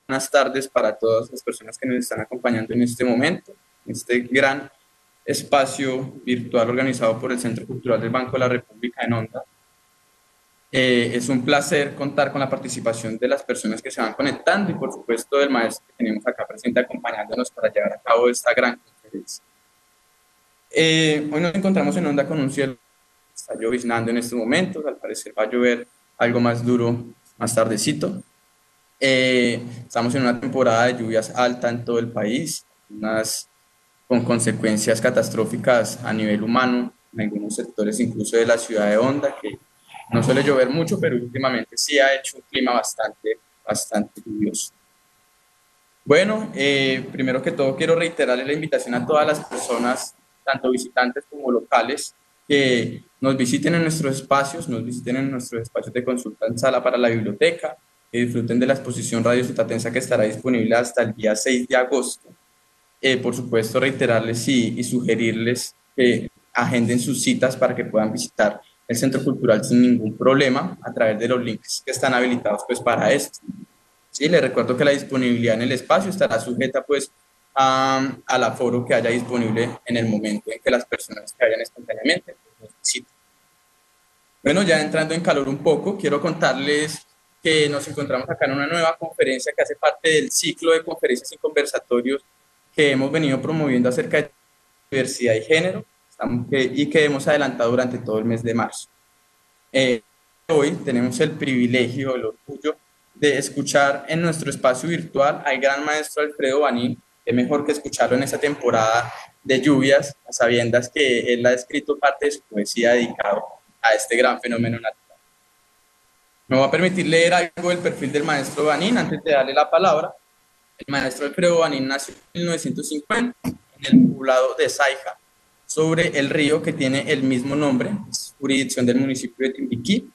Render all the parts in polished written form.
Buenas tardes para todas las personas que nos están acompañando en este momento, en este gran espacio virtual organizado por el Centro Cultural del Banco de la República en Onda. Es un placer contar con la participación de las personas que se van conectando y por supuesto del maestro que tenemos acá presente acompañándonos para llevar a cabo esta gran conferencia. Hoy nos encontramos en Onda con un cielo que está lloviznando en estos momentos, al parecer va a llover algo más duro más tardecito. Estamos en una temporada de lluvias alta en todo el país, unas con consecuencias catastróficas a nivel humano, en algunos sectores incluso de la ciudad de Honda, que no suele llover mucho, pero últimamente sí ha hecho un clima bastante lluvioso. Bueno, primero que todo quiero reiterarle la invitación a todas las personas, tanto visitantes como locales, que nos visiten en nuestros espacios, nos visiten en nuestros espacios de consulta en sala para la biblioteca, que disfruten de la exposición Radio Sutatensa que estará disponible hasta el día 6 de agosto. Por supuesto, reiterarles y sugerirles que agenden sus citas para que puedan visitar el Centro Cultural sin ningún problema a través de los links que están habilitados pues para esto. Sí, les recuerdo que la disponibilidad en el espacio estará sujeta pues al aforo que haya disponible en el momento en que las personas que vayan espontáneamente pues, nos visiten. Bueno, ya entrando en calor un poco, quiero contarles que nos encontramos acá en una nueva conferencia que hace parte del ciclo de conferencias y conversatorios que hemos venido promoviendo acerca de diversidad y género y que hemos adelantado durante todo el mes de marzo. Hoy tenemos el privilegio, el orgullo de escuchar en nuestro espacio virtual al gran maestro Alfredo Banín, que mejor que escucharlo en esta temporada de lluvias, a sabiendas que él ha escrito parte de su poesía dedicado a este gran fenómeno natural. Me voy a permitir leer algo del perfil del maestro Banín antes de darle la palabra. El maestro Alfredo Banín nació en 1950 en el poblado de Saija, sobre el río que tiene el mismo nombre, es jurisdicción del municipio de Timbiquí.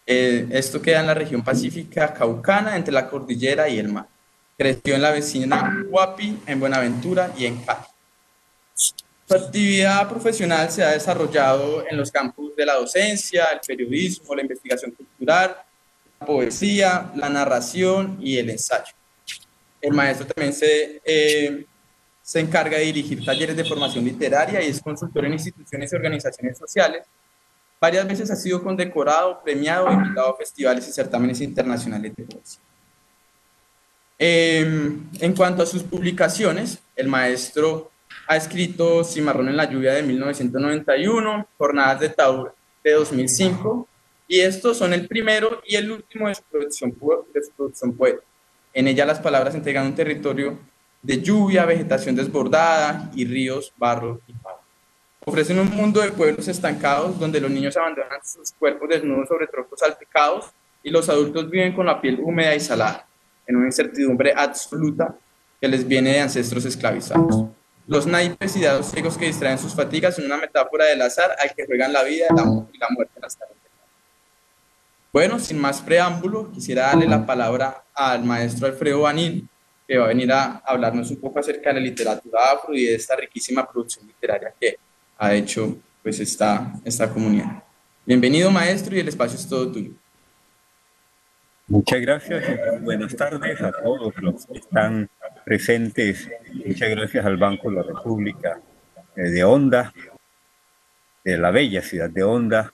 Esto queda en la región pacífica caucana, entre la cordillera y el mar. Creció en la vecina Huapi, en Buenaventura y en Cali. Su actividad profesional se ha desarrollado en los campos de la docencia, el periodismo, la investigación cultural, la poesía, la narración y el ensayo. El maestro también se encarga de dirigir talleres de formación literaria y es consultor en instituciones y organizaciones sociales. Varias veces ha sido condecorado, premiado e invitado a festivales y certámenes internacionales de poesía. En cuanto a sus publicaciones, el maestro ha escrito Cimarrón en la lluvia de 1991, Jornadas de Taur de 2005, y estos son el primero y el último de su producción poética. En ella las palabras entregan un territorio de lluvia, vegetación desbordada y ríos, barro y pavo. Ofrecen un mundo de pueblos estancados donde los niños abandonan sus cuerpos desnudos sobre troncos salpicados y los adultos viven con la piel húmeda y salada, en una incertidumbre absoluta que les viene de ancestros esclavizados. Los naipes y dados ciegos que distraen sus fatigas son una metáfora del azar al que juegan la vida, el amor y la muerte en las tardes. Bueno, sin más preámbulo, quisiera darle la palabra al maestro Alfredo Banín, que va a venir a hablarnos un poco acerca de la literatura afro y de esta riquísima producción literaria que ha hecho pues esta comunidad. Bienvenido, maestro, y el espacio es todo tuyo. Muchas gracias y muy buenas tardes a todos los que están presentes. Muchas gracias al Banco de la República de Honda, de la bella ciudad de Honda,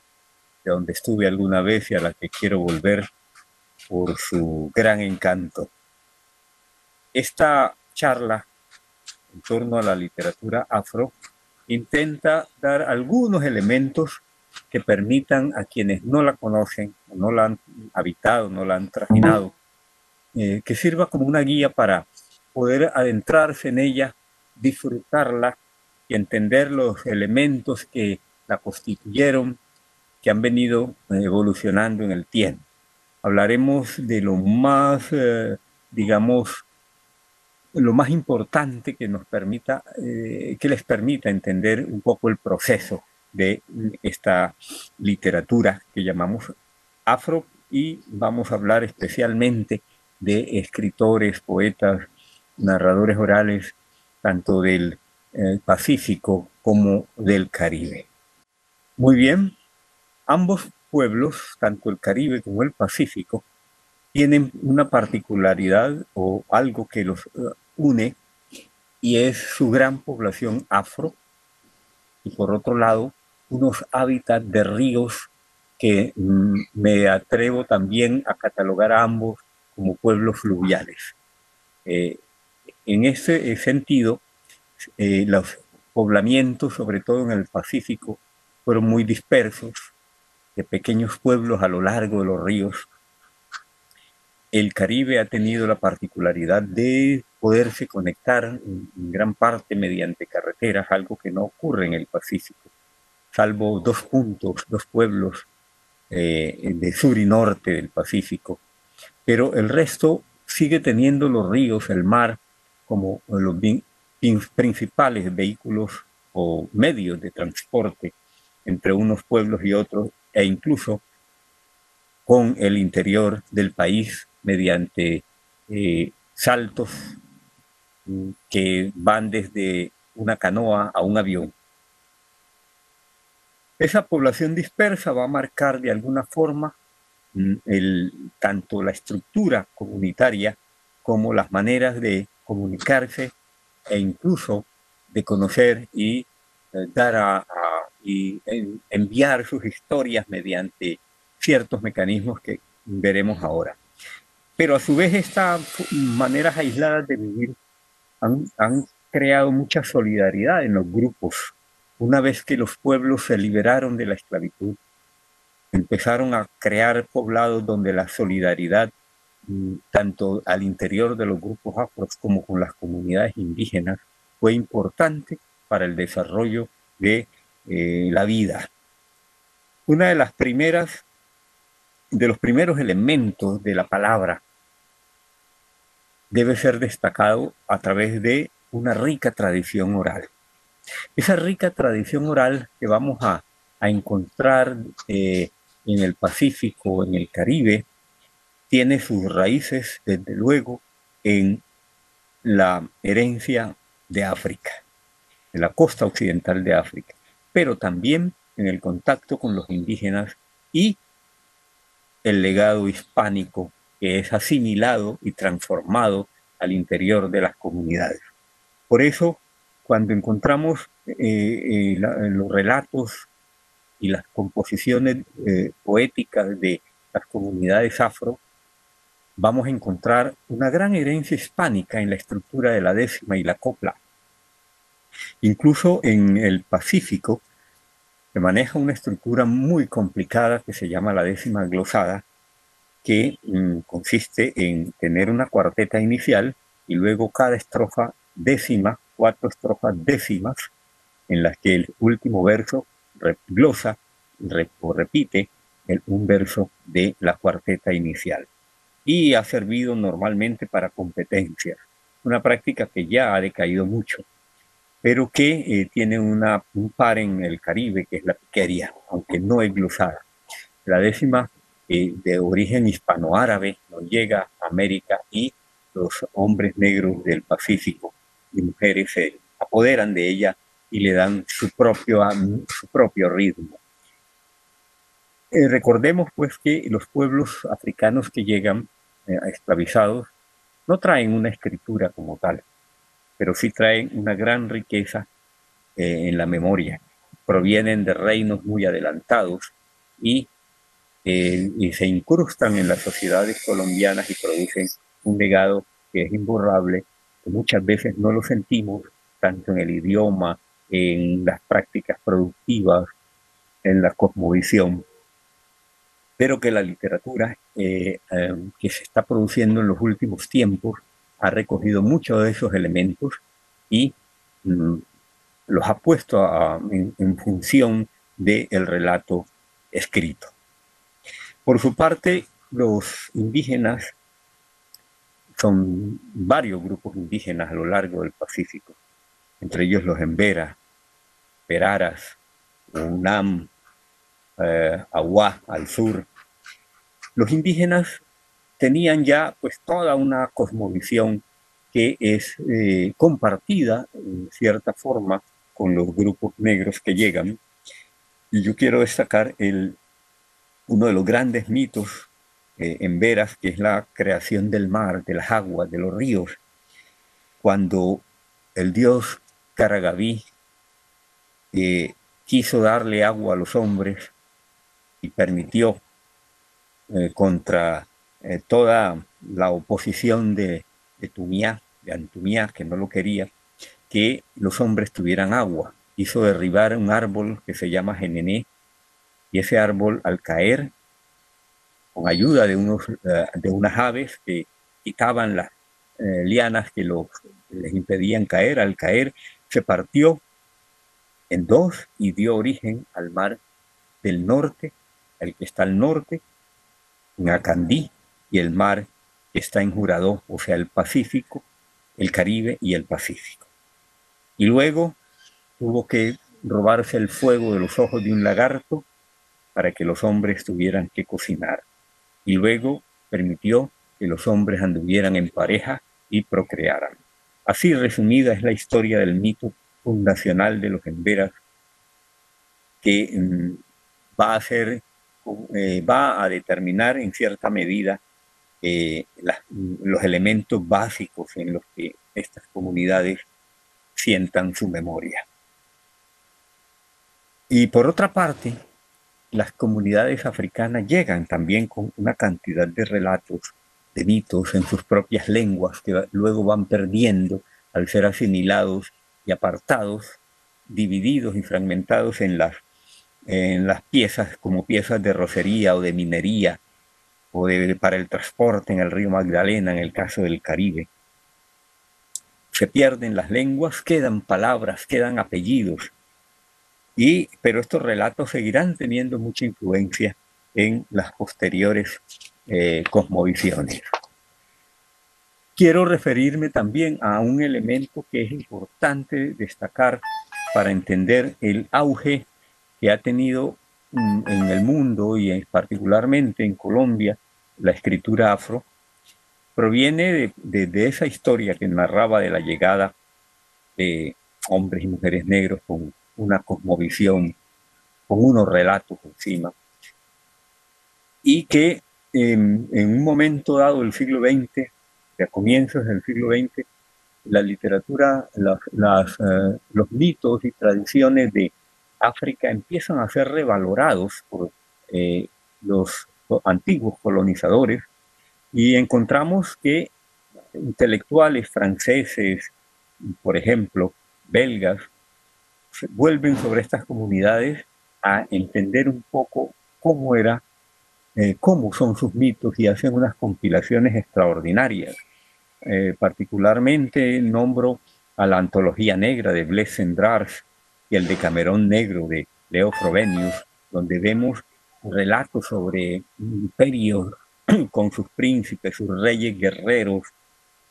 de donde estuve alguna vez y a la que quiero volver por su gran encanto. Esta charla en torno a la literatura afro intenta dar algunos elementos que permitan a quienes no la conocen, no la han habitado, no la han trajinado, que sirva como una guía para poder adentrarse en ella, disfrutarla y entender los elementos que la constituyeron, que han venido evolucionando en el tiempo. Hablaremos de lo más, digamos, lo más importante que nos permita, que les permita entender un poco el proceso de esta literatura que llamamos afro, y vamos a hablar especialmente de escritores, poetas, narradores orales, tanto del Pacífico como del Caribe. Muy bien, ambos pueblos, tanto el Caribe como el Pacífico, tienen una particularidad o algo que los une, y es su gran población afro, y por otro lado, unos hábitats de ríos que me atrevo también a catalogar a ambos como pueblos fluviales. Eh, en ese sentido, los poblamientos, sobre todo en el Pacífico, fueron muy dispersos, de pequeños pueblos a lo largo de los ríos. El Caribe ha tenido la particularidad de poderse conectar en gran parte mediante carreteras, algo que no ocurre en el Pacífico, salvo dos puntos, dos pueblos de sur y norte del Pacífico, pero el resto sigue teniendo los ríos, el mar, como los principales vehículos o medios de transporte entre unos pueblos y otros, e incluso con el interior del país mediante saltos que van desde una canoa a un avión. Esa población dispersa va a marcar de alguna forma tanto la estructura comunitaria como las maneras de comunicarse e incluso de conocer y dar y enviar sus historias mediante ciertos mecanismos que veremos ahora. Pero a su vez estas maneras aisladas de vivir han creado mucha solidaridad en los grupos. Una vez que los pueblos se liberaron de la esclavitud, empezaron a crear poblados donde la solidaridad, tanto al interior de los grupos afros como con las comunidades indígenas, fue importante para el desarrollo de la vida. Una de las primeras, de los primeros elementos de la palabra debe ser destacado a través de una rica tradición oral. Esa rica tradición oral que vamos a encontrar en el Pacífico, en el Caribe, tiene sus raíces, desde luego, en la herencia de África, de la costa occidental de África, pero también en el contacto con los indígenas y el legado hispánico que es asimilado y transformado al interior de las comunidades. Por eso, cuando encontramos los relatos y las composiciones poéticas de las comunidades afro, vamos a encontrar una gran herencia hispánica en la estructura de la décima y la copla. Incluso en el Pacífico se maneja una estructura muy complicada que se llama la décima glosada, que consiste en tener una cuarteta inicial y luego cada estrofa décima, 4 estrofas décimas, en las que el último verso glosa o repite un verso de la cuarteta inicial. Y ha servido normalmente para competencias, una práctica que ya ha decaído mucho, pero que tiene un par en el Caribe, que es la piquería, aunque no es glosada. La décima, de origen hispanoárabe, nos llega a América y los hombres negros del Pacífico y mujeres se apoderan de ella y le dan su propio ritmo. Recordemos pues que los pueblos africanos que llegan esclavizados no traen una escritura como tal, pero sí traen una gran riqueza en la memoria. Provienen de reinos muy adelantados y se incrustan en las sociedades colombianas y producen un legado que es imborrable, que muchas veces no lo sentimos, tanto en el idioma, en las prácticas productivas, en la cosmovisión, pero que la literatura que se está produciendo en los últimos tiempos ha recogido muchos de esos elementos y los ha puesto en función del relato escrito. Por su parte, los indígenas, son varios grupos indígenas a lo largo del Pacífico, entre ellos los Embera, Peraras, Unam, Aguá al sur. Los indígenas tenían ya pues toda una cosmovisión que es compartida en cierta forma con los grupos negros que llegan. Y yo quiero destacar uno de los grandes mitos Emberas, que es la creación del mar, de las aguas, de los ríos, cuando el dios Karagaví quiso darle agua a los hombres y permitió contra toda la oposición de Tumiá, de Antumiá, que no lo quería, que los hombres tuvieran agua. Hizo derribar un árbol que se llama Genené, y ese árbol, al caer, con ayuda de unas aves que quitaban las lianas que les impedían caer, al caer se partió en dos y dio origen al mar del norte, el que está al norte, en Acandí, y el mar que está en Juradó, o sea, el Pacífico, el Caribe y el Pacífico. Y luego tuvo que robarse el fuego de los ojos de un lagarto para que los hombres tuvieran que cocinar. Y luego permitió que los hombres anduvieran en pareja y procrearan. Así resumida es la historia del mito fundacional de los Emberas, que va a determinar en cierta medida los elementos básicos en los que estas comunidades sientan su memoria. Y por otra parte, las comunidades africanas llegan también con una cantidad de relatos, de mitos en sus propias lenguas que luego van perdiendo al ser asimilados y apartados, divididos y fragmentados en las piezas como piezas de rocería o de minería o para el transporte en el río Magdalena, en el caso del Caribe. Se pierden las lenguas, quedan palabras, quedan apellidos, pero estos relatos seguirán teniendo mucha influencia en las posteriores cosmovisiones. Quiero referirme también a un elemento que es importante destacar para entender el auge que ha tenido en el mundo y particularmente en Colombia la escritura afro. Proviene de esa historia que narraba de la llegada de hombres y mujeres negros con una cosmovisión, con unos relatos encima, y que en un momento dado del siglo XX, a comienzos del siglo XX, la literatura, los mitos y tradiciones de África empiezan a ser revalorados por los antiguos colonizadores, y encontramos que intelectuales franceses, por ejemplo, belgas, vuelven sobre estas comunidades a entender un poco cómo son sus mitos, y hacen unas compilaciones extraordinarias. Particularmente nombro a la Antología Negra de Blaise Cendrars y el Decamerón Negro de Leo Frobenius, donde vemos relatos sobre imperios con sus príncipes, sus reyes guerreros,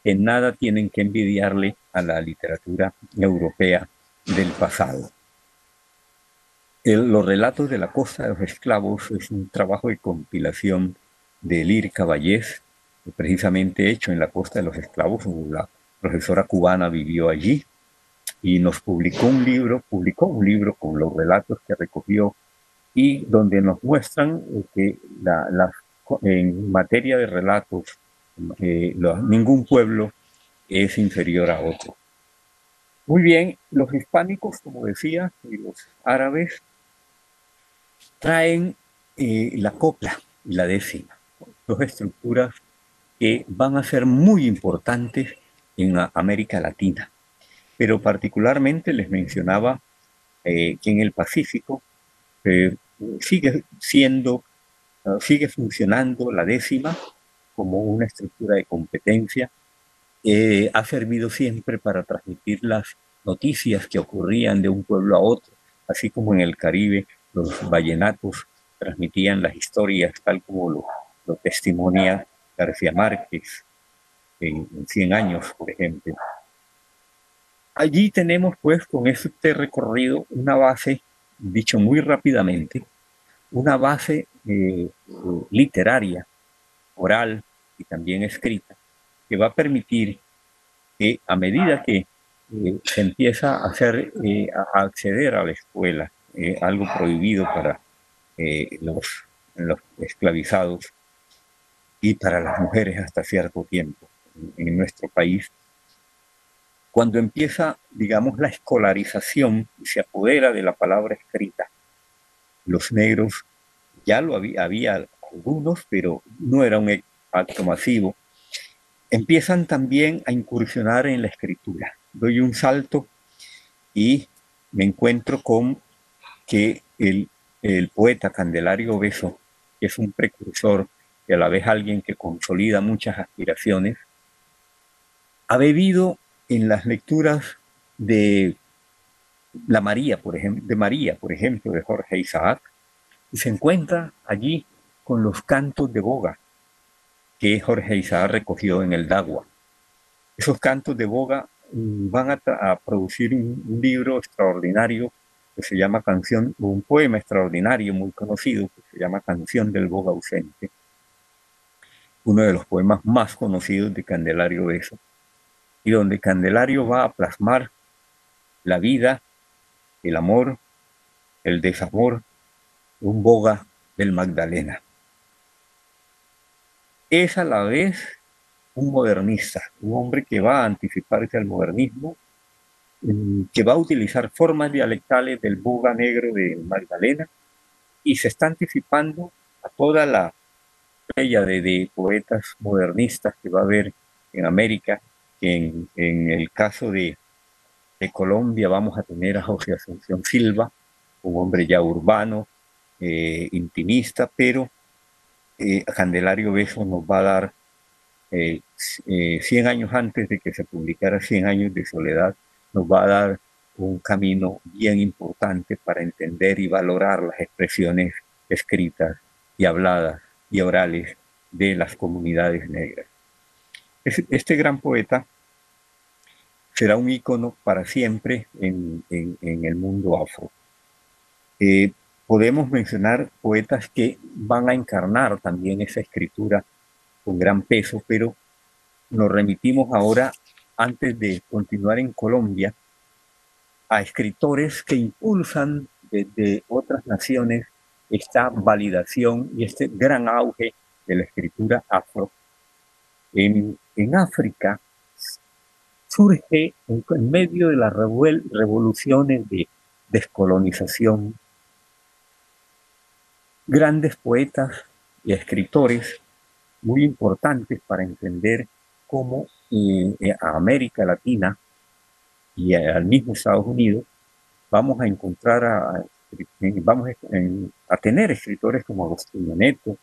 que nada tienen que envidiarle a la literatura europea del pasado. Los relatos de la costa de los esclavos es un trabajo de compilación de Elir Caballés, precisamente hecho en la costa de los esclavos. La profesora cubana vivió allí y nos publicó un libro con los relatos que recogió, y donde nos muestran que en materia de relatos ningún pueblo es inferior a otro. Muy bien, los hispánicos, como decía, y los árabes traen la copla y la décima, dos estructuras que van a ser muy importantes en América Latina. Pero particularmente les mencionaba que en el Pacífico sigue funcionando la décima como una estructura de competencia. Ha servido siempre para transmitir las noticias que ocurrían de un pueblo a otro, así como en el Caribe los vallenatos transmitían las historias tal como lo testimonia García Márquez en 100 años, por ejemplo. Allí tenemos pues con este recorrido una base, dicho muy rápidamente, una base literaria, oral y también escrita, que va a permitir que a medida que se empieza a acceder a la escuela, algo prohibido para los esclavizados, y para las mujeres hasta cierto tiempo en nuestro país. Cuando empieza, digamos, la escolarización y se apodera de la palabra escrita, los negros ya lo había algunos, pero no era un acto masivo. Empiezan también a incursionar en la escritura. Doy un salto y me encuentro con que el poeta Candelario Beso, que es un precursor y a la vez alguien que consolida muchas aspiraciones, ha bebido en las lecturas de María, por ejemplo, de Jorge Isaac, y se encuentra allí con los cantos de boga que Jorge Isaac recogió en el Dagua. Esos cantos de boga van a producir un libro extraordinario que se llama un poema extraordinario muy conocido que se llama Canción del Boga Ausente, uno de los poemas más conocidos de Candelario Beso, y donde Candelario va a plasmar la vida, el amor, el desamor de un boga del Magdalena. Es a la vez un modernista, un hombre que va a anticiparse al modernismo, que va a utilizar formas dialectales del boga negro de Magdalena y se está anticipando a toda la playa de poetas modernistas que va a haber en América, que en el caso de Colombia vamos a tener a José Asunción Silva, un hombre ya urbano, intimista, pero Candelario Beso nos va a dar 100 años antes de que se publicara 100 años de soledad, nos va a dar un camino bien importante para entender y valorar las expresiones escritas y habladas y orales de las comunidades negras. Este gran poeta será un ícono para siempre en el mundo afro. Podemos mencionar poetas que van a encarnar también esa escritura con gran peso, pero nos remitimos ahora, antes de continuar en Colombia, a escritores que impulsan desde otras naciones esta validación y este gran auge de la escritura afro. En África surge en medio de las revoluciones de descolonización grandes poetas y escritores muy importantes para entender cómo a América Latina y al mismo Estados Unidos vamos a encontrar vamos a tener escritores como Agustín Neto,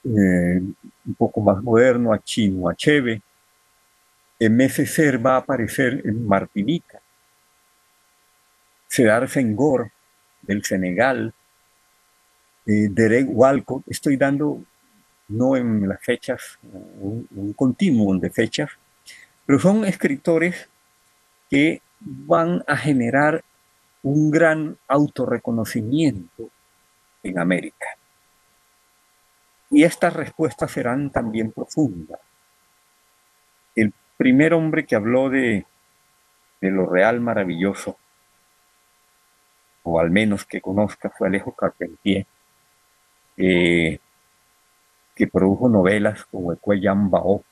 un poco más moderno a Chinua Achebe. Ser va a aparecer en Martinica, Sedar Senghor del Senegal, Derek Walcott. Estoy dando no en las fechas, un continuum de fechas, pero son escritores que van a generar un gran autorreconocimiento en América. Y estas respuestas serán también profundas. El primer hombre que habló de lo real maravilloso, o al menos que conozca, fue Alejo Carpentier, que produjo novelas como Ecuellan Bao,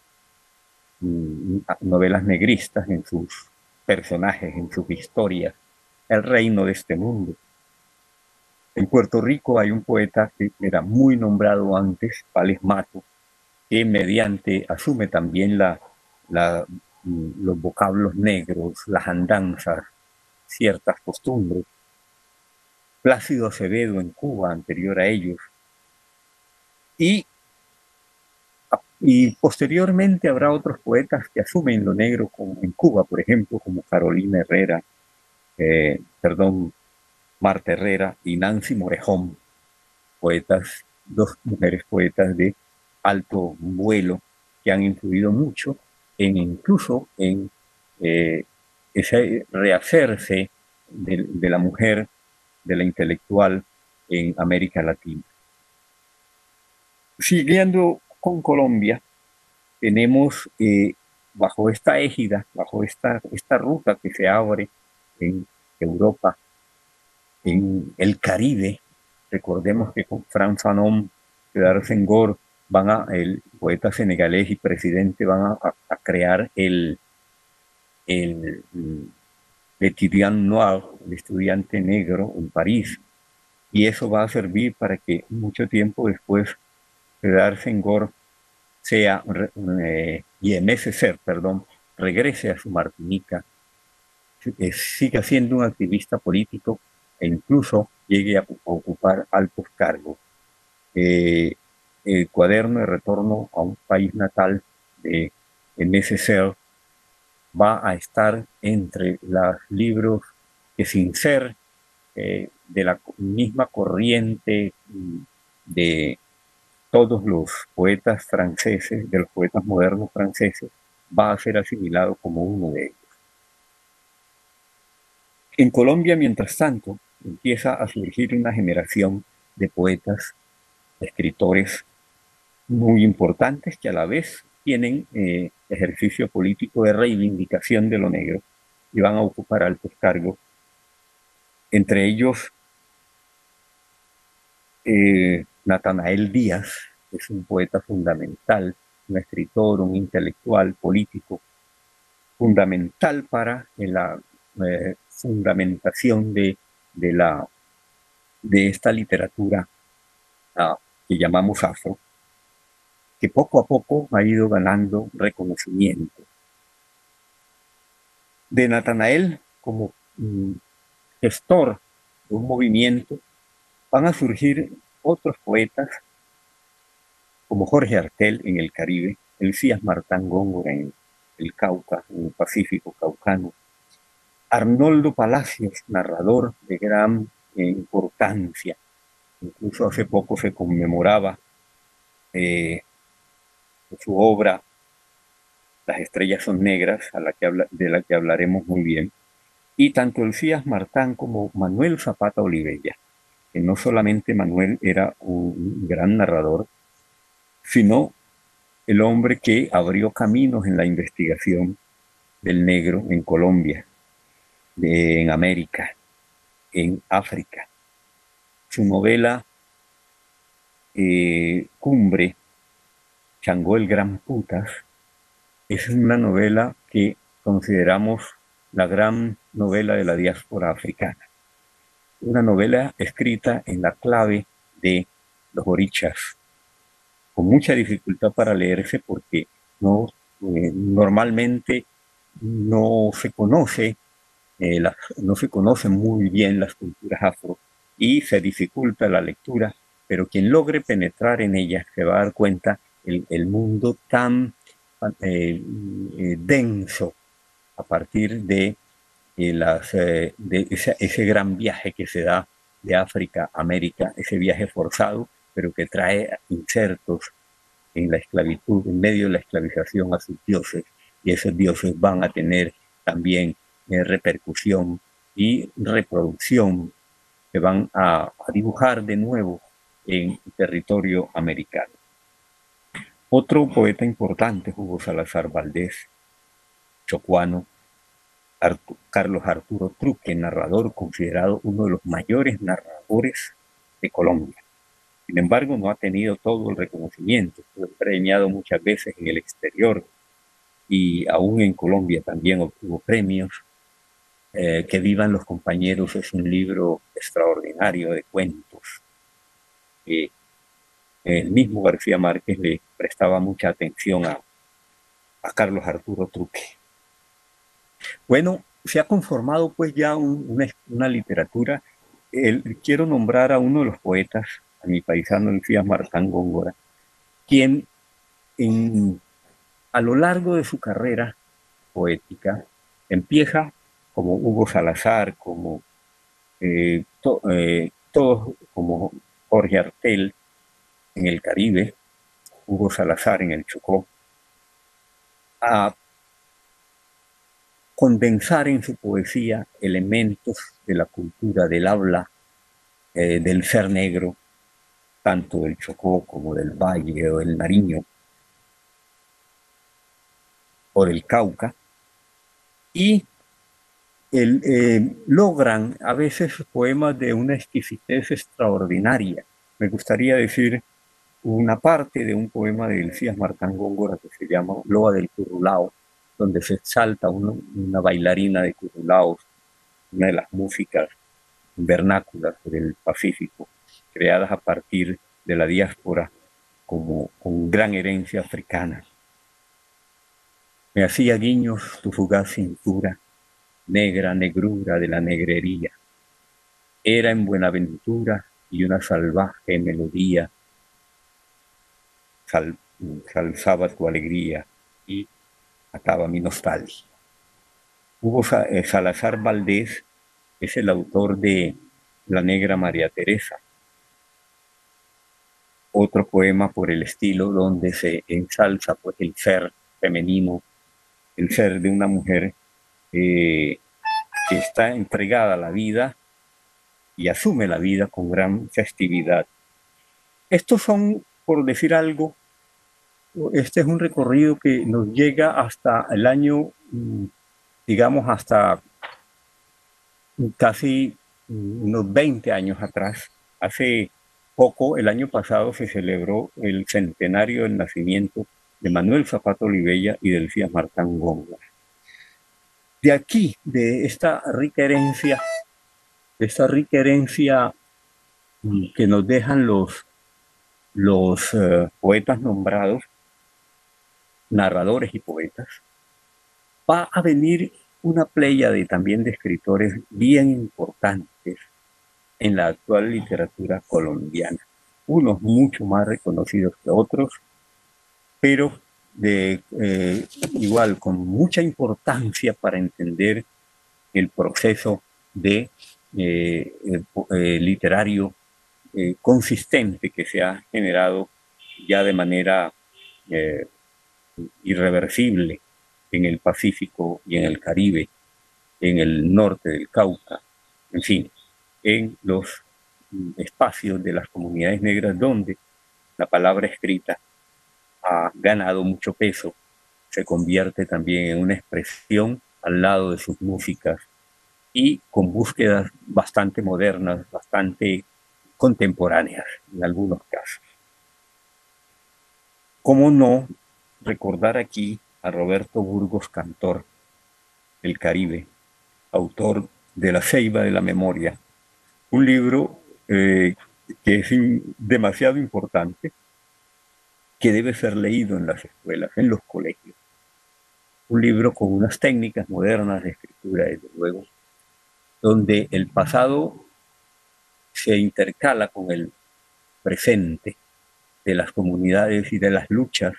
novelas negristas en sus personajes, en sus historias, el reino de este mundo. En Puerto Rico hay un poeta que era muy nombrado antes, Pales Mato, que asume también los vocablos negros, las andanzas, ciertas costumbres. Plácido Acevedo en Cuba, anterior a ellos. Y posteriormente habrá otros poetas que asumen lo negro como en Cuba, por ejemplo, como Carolina Herrera, Marta Herrera y Nancy Morejón, dos mujeres poetas de alto vuelo que han influido mucho incluso en ese rehacerse de la mujer, de la intelectual en América Latina. Siguiendo con Colombia, tenemos bajo esta égida, bajo esta ruta que se abre en Europa, en el Caribe. Recordemos que con Frantz Fanon, Sedar Senghor el poeta senegalés y presidente van a crear el l'étudiant noir, el estudiante negro en París, y eso va a servir para que mucho tiempo después Cedar Senghor y Ser, perdón, regrese a su Martinica, siga siendo un activista político e incluso llegue a ocupar altos cargos. El cuaderno de retorno a un país natal de Ser va a estar entre los libros que, sin ser de la misma corriente de todos los poetas franceses, de los poetas modernos franceses, va a ser asimilado como uno de ellos. En Colombia, mientras tanto, empieza a surgir una generación de poetas, de escritores muy importantes que a la vez tienen ejercicio político de reivindicación de lo negro y van a ocupar altos cargos. Entre ellos, Natanael Díaz es un poeta fundamental, un escritor, un intelectual, político, fundamental para la fundamentación de esta literatura que llamamos afro, que poco a poco ha ido ganando reconocimiento. De Natanael, como gestor de un movimiento, van a surgir otros poetas como Jorge Artel en el Caribe, Elías Martán Góngora en el Cauca, en el Pacífico caucano, Arnoldo Palacios, narrador de gran importancia. Incluso hace poco se conmemoraba su obra Las estrellas son negras, de la que hablaremos muy bien. Y tanto Elías Martán como Manuel Zapata Olivella, que no solamente Manuel era un gran narrador, sino el hombre que abrió caminos en la investigación del negro en Colombia, en América, en África. Su novela cumbre, Changó el Gran Putas, es una novela que consideramos la gran novela de la diáspora africana. Una novela escrita en la clave de los orichas, con mucha dificultad para leerse porque normalmente no se conoce, no se conocen muy bien las culturas afro y se dificulta la lectura, pero quien logre penetrar en ella se va a dar cuenta el mundo tan denso a partir de, ese gran viaje que se da de África a América, ese viaje forzado, pero que trae insertos en la esclavitud, en medio de la esclavización a sus dioses, y esos dioses van a tener también repercusión y reproducción que van a dibujar de nuevo en territorio americano. Otro poeta importante, Hugo Salazar Valdés, chocuano, Carlos Arturo Truque, narrador considerado uno de los mayores narradores de Colombia. Sin embargo, no ha tenido todo el reconocimiento. Fue premiado muchas veces en el exterior y aún en Colombia también obtuvo premios. Que vivan los compañeros es un libro extraordinario de cuentos. El mismo García Márquez le prestaba mucha atención a Carlos Arturo Truque. Bueno, se ha conformado pues ya una literatura. Quiero nombrar a uno de los poetas, a mi paisano Elías Martán Góngora, quien a lo largo de su carrera poética empieza como Hugo Salazar, como todos, como Jorge Artel en el Caribe, Hugo Salazar en el Chocó, a condensar en su poesía elementos de la cultura del habla, del ser negro, tanto del Chocó como del Valle o del Nariño, o del Cauca, y logran a veces poemas de una exquisitez extraordinaria. Me gustaría decir una parte de un poema de Elías Marcán Góngora que se llama Loa del Currulao, donde se exalta una bailarina de currulaos, una de las músicas vernáculas del Pacífico, creadas a partir de la diáspora como con gran herencia africana. Me hacía guiños tu fugaz cintura, negra negrura de la negrería. Era en Buenaventura y una salvaje melodía salzaba tu alegría y ataba mi nostalgia. Hugo Salazar Valdés es el autor de La Negra María Teresa, otro poema por el estilo donde se ensalza pues el ser femenino, el ser de una mujer que está entregada a la vida y asume la vida con gran festividad. Estos son, por decir algo, este es un recorrido que nos llega hasta el año, digamos, hasta casi unos 20 años atrás. Hace poco, el año pasado, se celebró el centenario del nacimiento de Manuel Zapata Olivella y de Elías Marcán Góngora. De aquí, de esta rica herencia que nos dejan los poetas nombrados, narradores y poetas, va a venir una pléyade también de escritores bien importantes en la actual literatura colombiana, unos mucho más reconocidos que otros, pero igual con mucha importancia para entender el proceso de literario consistente que se ha generado ya de manera irreversible en el Pacífico y en el Caribe, en el norte del Cauca, en fin, en los espacios de las comunidades negras donde la palabra escrita ha ganado mucho peso, se convierte también en una expresión al lado de sus músicas y con búsquedas bastante modernas, bastante contemporáneas en algunos casos. ¿Cómo no recordar aquí a Roberto Burgos Cantor, El Caribe, autor de La Ceiba de la Memoria, un libro que es demasiado importante, que debe ser leído en las escuelas, en los colegios. Un libro con unas técnicas modernas de escritura, desde luego, donde el pasado se intercala con el presente de las comunidades y de las luchas,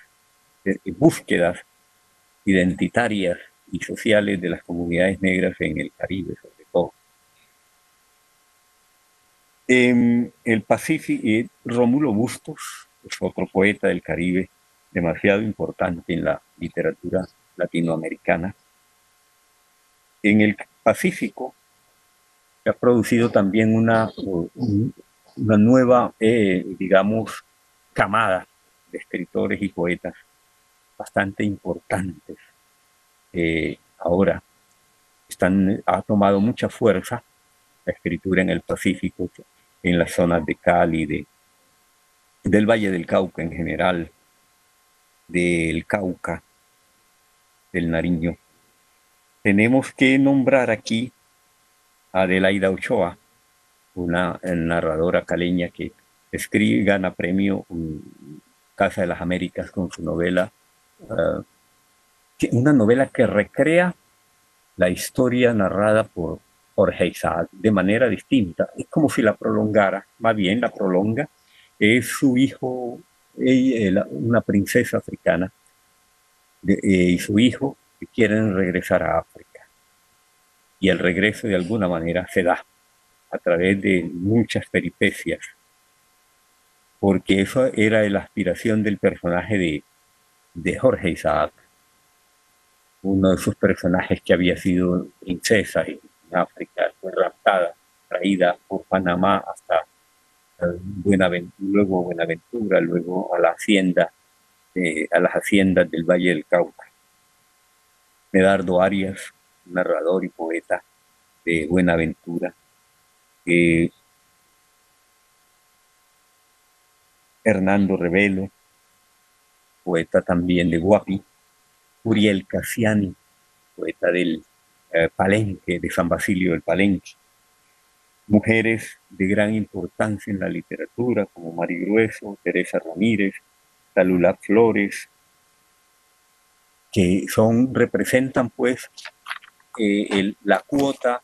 de búsquedas identitarias y sociales de las comunidades negras en el Caribe, sobre todo. El Pacífico, Rómulo Bustos es otro poeta del Caribe demasiado importante en la literatura latinoamericana. En el Pacífico se ha producido también una nueva, digamos, camada de escritores y poetas bastante importantes. Ahora ha tomado mucha fuerza la escritura en el Pacífico, en las zonas de Cali, del Valle del Cauca en general, del Cauca, del Nariño. Tenemos que nombrar aquí a Adelaida Ochoa, una narradora caleña que escribe y gana premio Casa de las Américas con su novela, una novela que recrea la historia narrada por Jorge Isaac de manera distinta. Es como si la prolongara, más bien la prolonga. Es su hijo, una princesa africana, y su hijo que quieren regresar a África. Y el regreso de alguna manera se da a través de muchas peripecias, porque eso era la aspiración del personaje de Jorge Isaac, uno de sus personajes que había sido princesa en África, fue raptada, traída por Panamá hasta luego Buenaventura, luego a la hacienda, a las haciendas del Valle del Cauca. Medardo Arias, narrador y poeta de Buenaventura, Hernando Rebelo, poeta también de Guapi, Uriel Cassiani, poeta del Palenque, de San Basilio del Palenque. Mujeres de gran importancia en la literatura, como Mari Grueso, Teresa Ramírez, Talula Flores, que representan pues la cuota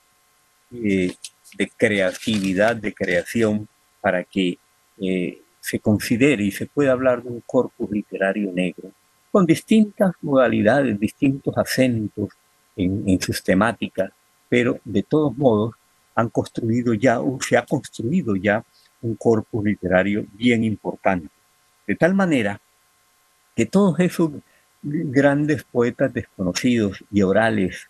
de creatividad, de creación, para que se considere y se pueda hablar de un corpus literario negro, con distintas modalidades, distintos acentos en sus temáticas, pero de todos modos se ha construido ya un corpus literario bien importante. De tal manera que todos esos grandes poetas desconocidos y orales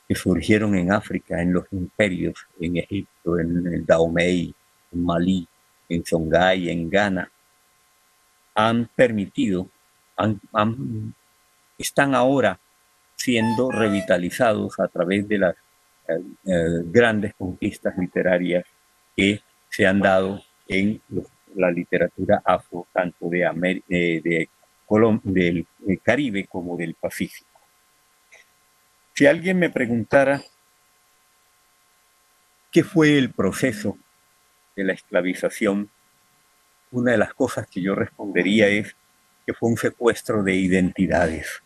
que surgieron en África, en los imperios, en Egipto, en el Dahomey, en Malí, en Songhai, en Ghana, han permitido, están ahora siendo revitalizados a través de las grandes conquistas literarias que se han dado en la literatura afro, tanto del Caribe como del Pacífico. Si alguien me preguntara qué fue el proceso de la esclavización, una de las cosas que yo respondería es que fue un secuestro de identidades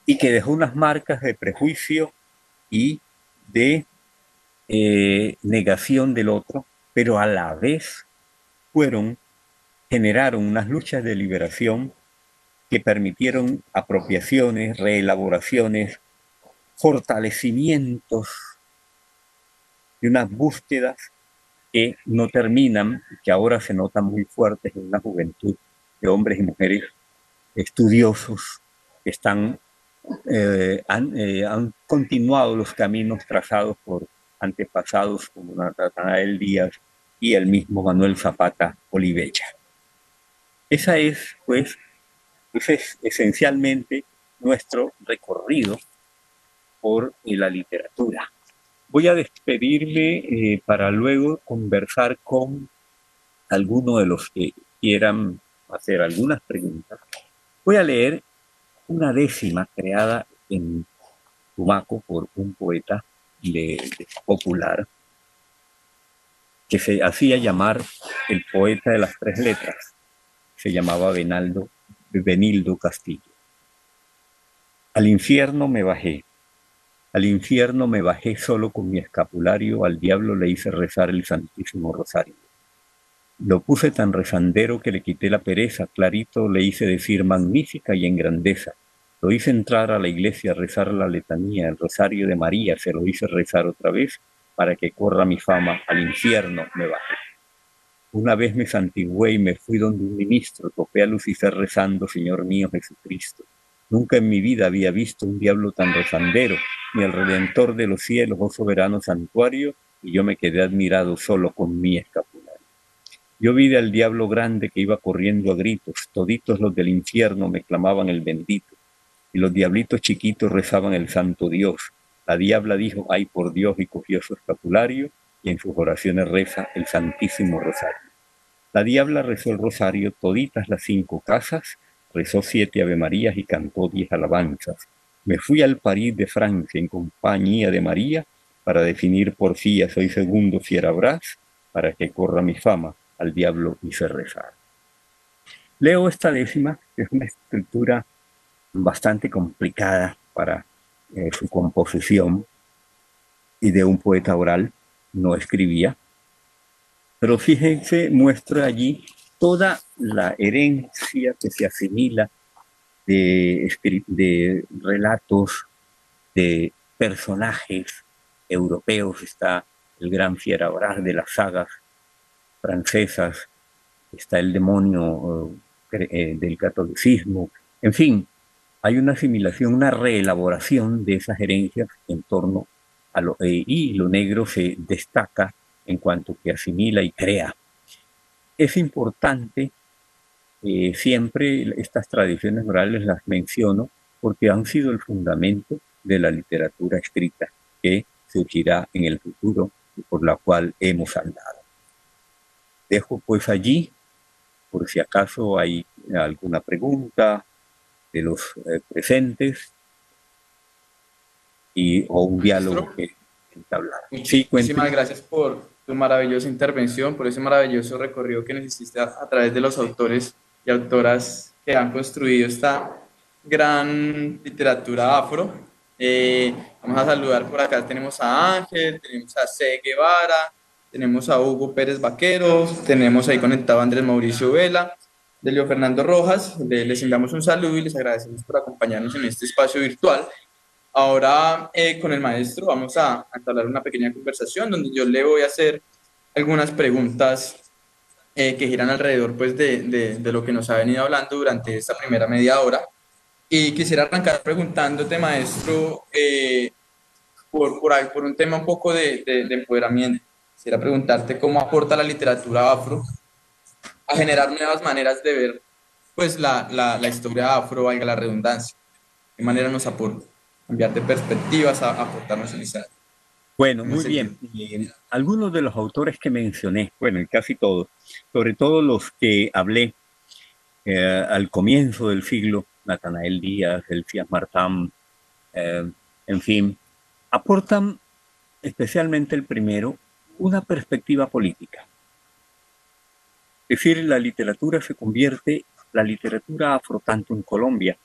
y que dejó unas marcas de prejuicio y de negación del otro, pero a la vez generaron unas luchas de liberación que permitieron apropiaciones, reelaboraciones, fortalecimientos y unas búsquedas que no terminan, que ahora se notan muy fuertes en una juventud de hombres y mujeres estudiosos que han continuado los caminos trazados por antepasados como Natanael Díaz y el mismo Manuel Zapata Olivella. Ese es esencialmente nuestro recorrido por la literatura. Voy a despedirme para luego conversar con alguno de los que quieran hacer algunas preguntas. Voy a leer una décima creada en Tumaco por un poeta popular que se hacía llamar el poeta de las tres letras. Se llamaba Benildo Castillo. Al infierno me bajé solo con mi escapulario, al diablo le hice rezar el Santísimo Rosario. Lo puse tan rezandero que le quité la pereza, clarito le hice decir magnífica y en grandeza. Lo hice entrar a la iglesia a rezar la letanía, el rosario de María, se lo hice rezar otra vez, para que corra mi fama, al infierno me bajé. Una vez me santigué y me fui donde un ministro, topé a Lucifer rezando, Señor mío Jesucristo. Nunca en mi vida había visto un diablo tan rezandero, ni el Redentor de los cielos, oh soberano santuario, y yo me quedé admirado solo con mi escapulario. Yo vi al diablo grande que iba corriendo a gritos, toditos los del infierno me clamaban el bendito, y los diablitos chiquitos rezaban el santo Dios. La diabla dijo, ay por Dios, y cogió su escapulario, y en sus oraciones reza el Santísimo Rosario. La diabla rezó el rosario toditas las 5 casas, rezó 7 avemarías y cantó 10 alabanzas. Me fui al París de Francia en compañía de María para definir porfía, soy segundo Fierabras, para que corra mi fama, al diablo hice rezar. Leo esta décima, que es una escritura bastante complicada para su composición y de un poeta oral, no escribía, pero fíjense, muestra allí toda la herencia que se asimila de relatos, de personajes europeos. Está el gran Fierabras de las sagas francesas, está el demonio del catolicismo, en fin, hay una asimilación, una reelaboración de esas herencias en torno a y lo negro se destaca en cuanto que asimila y crea. Es importante, siempre estas tradiciones orales las menciono porque han sido el fundamento de la literatura escrita que surgirá en el futuro y por la cual hemos andado. Dejo pues allí por si acaso hay alguna pregunta de los presentes o un diálogo Maestro, que entablar. Sí, muchísimas cuénteme. gracias por tu maravillosa intervención, por ese maravilloso recorrido que nos hiciste a través de los autores y autoras que han construido esta gran literatura afro. Vamos a saludar por acá. Tenemos a Ángel, tenemos a C. Guevara, tenemos a Hugo Pérez Vaqueros, tenemos ahí conectado a Andrés Mauricio Vela, Delio Fernando Rojas. Les enviamos un saludo y les agradecemos por acompañarnos en este espacio virtual. Ahora con el maestro vamos a entablar una pequeña conversación donde yo le voy a hacer algunas preguntas que giran alrededor pues, de lo que nos ha venido hablando durante esta primera media hora. Y quisiera arrancar preguntándote, maestro, por un tema un poco de empoderamiento. Quisiera preguntarte cómo aporta la literatura afro a generar nuevas maneras de ver pues, la historia afro, valga la redundancia. ¿Qué manera nos aporta? Cambiar de perspectivas, a aportarnos Bueno, en ese muy sentido. bien. Algunos de los autores que mencioné, bueno, y casi todos, sobre todo los que hablé al comienzo del siglo, Natanael Díaz, Elías Martán, eh, en fin, aportan, especialmente el primero, una perspectiva política. Es decir, la literatura afro, tanto en Colombia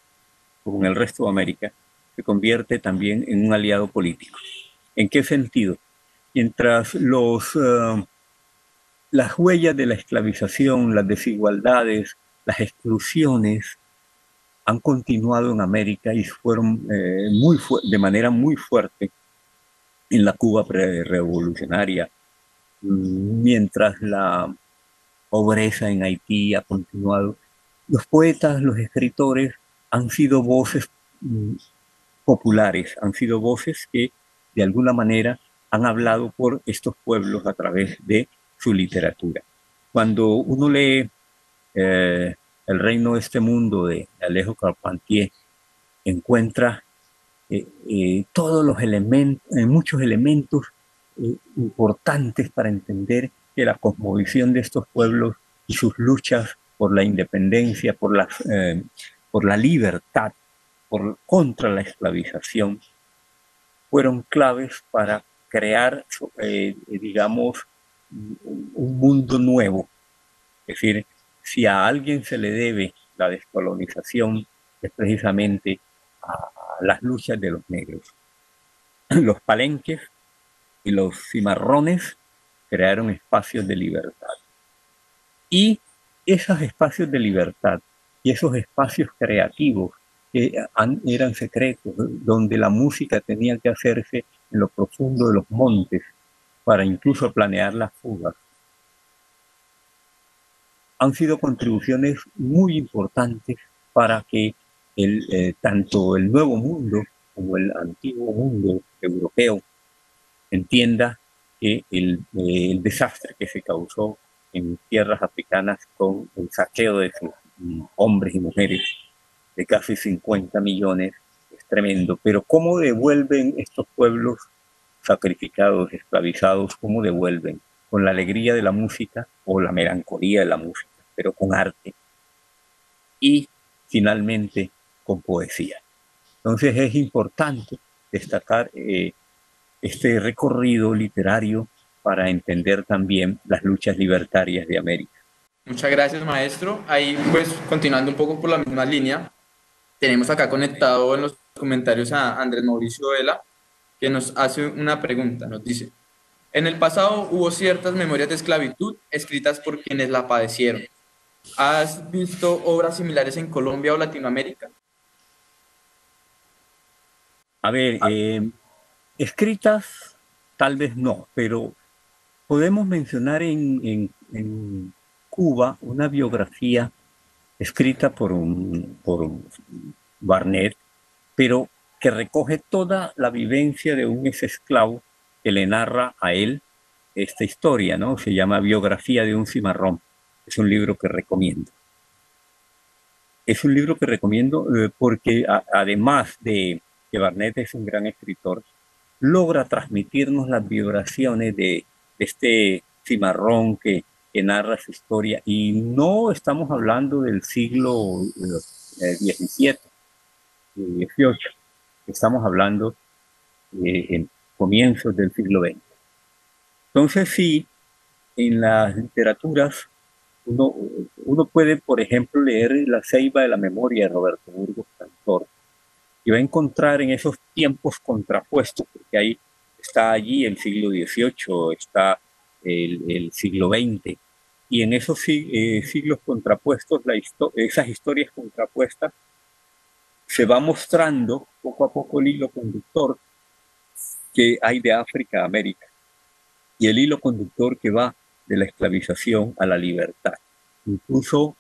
como en el resto de América, se convierte también en un aliado político. ¿En qué sentido? Mientras las huellas de la esclavización, las desigualdades, las exclusiones han continuado en América y fueron de manera muy fuerte en la Cuba pre-revolucionaria, mientras la pobreza en Haití ha continuado. Los poetas, los escritores han sido voces populares, han sido voces que de alguna manera han hablado por estos pueblos a través de su literatura. Cuando uno lee El reino de este mundo de Alejo Carpentier, encuentra todos los elementos, muchos elementos importantes para entender que la cosmovisión de estos pueblos y sus luchas por la independencia, por la libertad, contra la esclavización, fueron claves para crear, digamos, un mundo nuevo. Es decir, si a alguien se le debe la descolonización, es precisamente a las luchas de los negros. Los palenques y los cimarrones crearon espacios de libertad. Y esos espacios de libertad y esos espacios creativos que eran secretos, donde la música tenía que hacerse en lo profundo de los montes para incluso planear las fugas, han sido contribuciones muy importantes para que tanto el nuevo mundo como el antiguo mundo europeo entienda que el desastre que se causó en tierras africanas con el saqueo de sus hombres y mujeres de casi 50 millones es tremendo. Pero ¿cómo devuelven estos pueblos sacrificados, esclavizados, cómo devuelven? Con la alegría de la música o la melancolía de la música, pero con arte y finalmente con poesía. Entonces es importante destacar este recorrido literario para entender también las luchas libertarias de América. Muchas gracias, maestro. Ahí, pues, continuando un poco por la misma línea, tenemos acá conectado en los comentarios a Andrés Mauricio Vela, que nos hace una pregunta. Nos dice, en el pasado hubo ciertas memorias de esclavitud escritas por quienes la padecieron. ¿Has visto obras similares en Colombia o Latinoamérica? A ver, escritas tal vez no, pero podemos mencionar en Cuba una biografía escrita por Barnett, pero que recoge toda la vivencia de un ex esclavo que le narra a él esta historia, ¿no? Se llama Biografía de un cimarrón. Es un libro que recomiendo. Es un libro que recomiendo porque además de que Barnett es un gran escritor, logra transmitirnos las vibraciones de este cimarrón que que narra su historia. Y no estamos hablando del siglo XVII, XVIII, estamos hablando en comienzos del siglo XX. Entonces sí, en las literaturas uno puede, por ejemplo, leer La ceiba de la memoria de Roberto Burgos Cantor y va a encontrar en esos tiempos contrapuestos, porque ahí está allí el siglo XVIII, está el siglo XX, y en esos siglos contrapuestos, esas historias contrapuestas, se va mostrando poco a poco el hilo conductor que hay de África a América, y el hilo conductor que va de la esclavización a la libertad. Incluso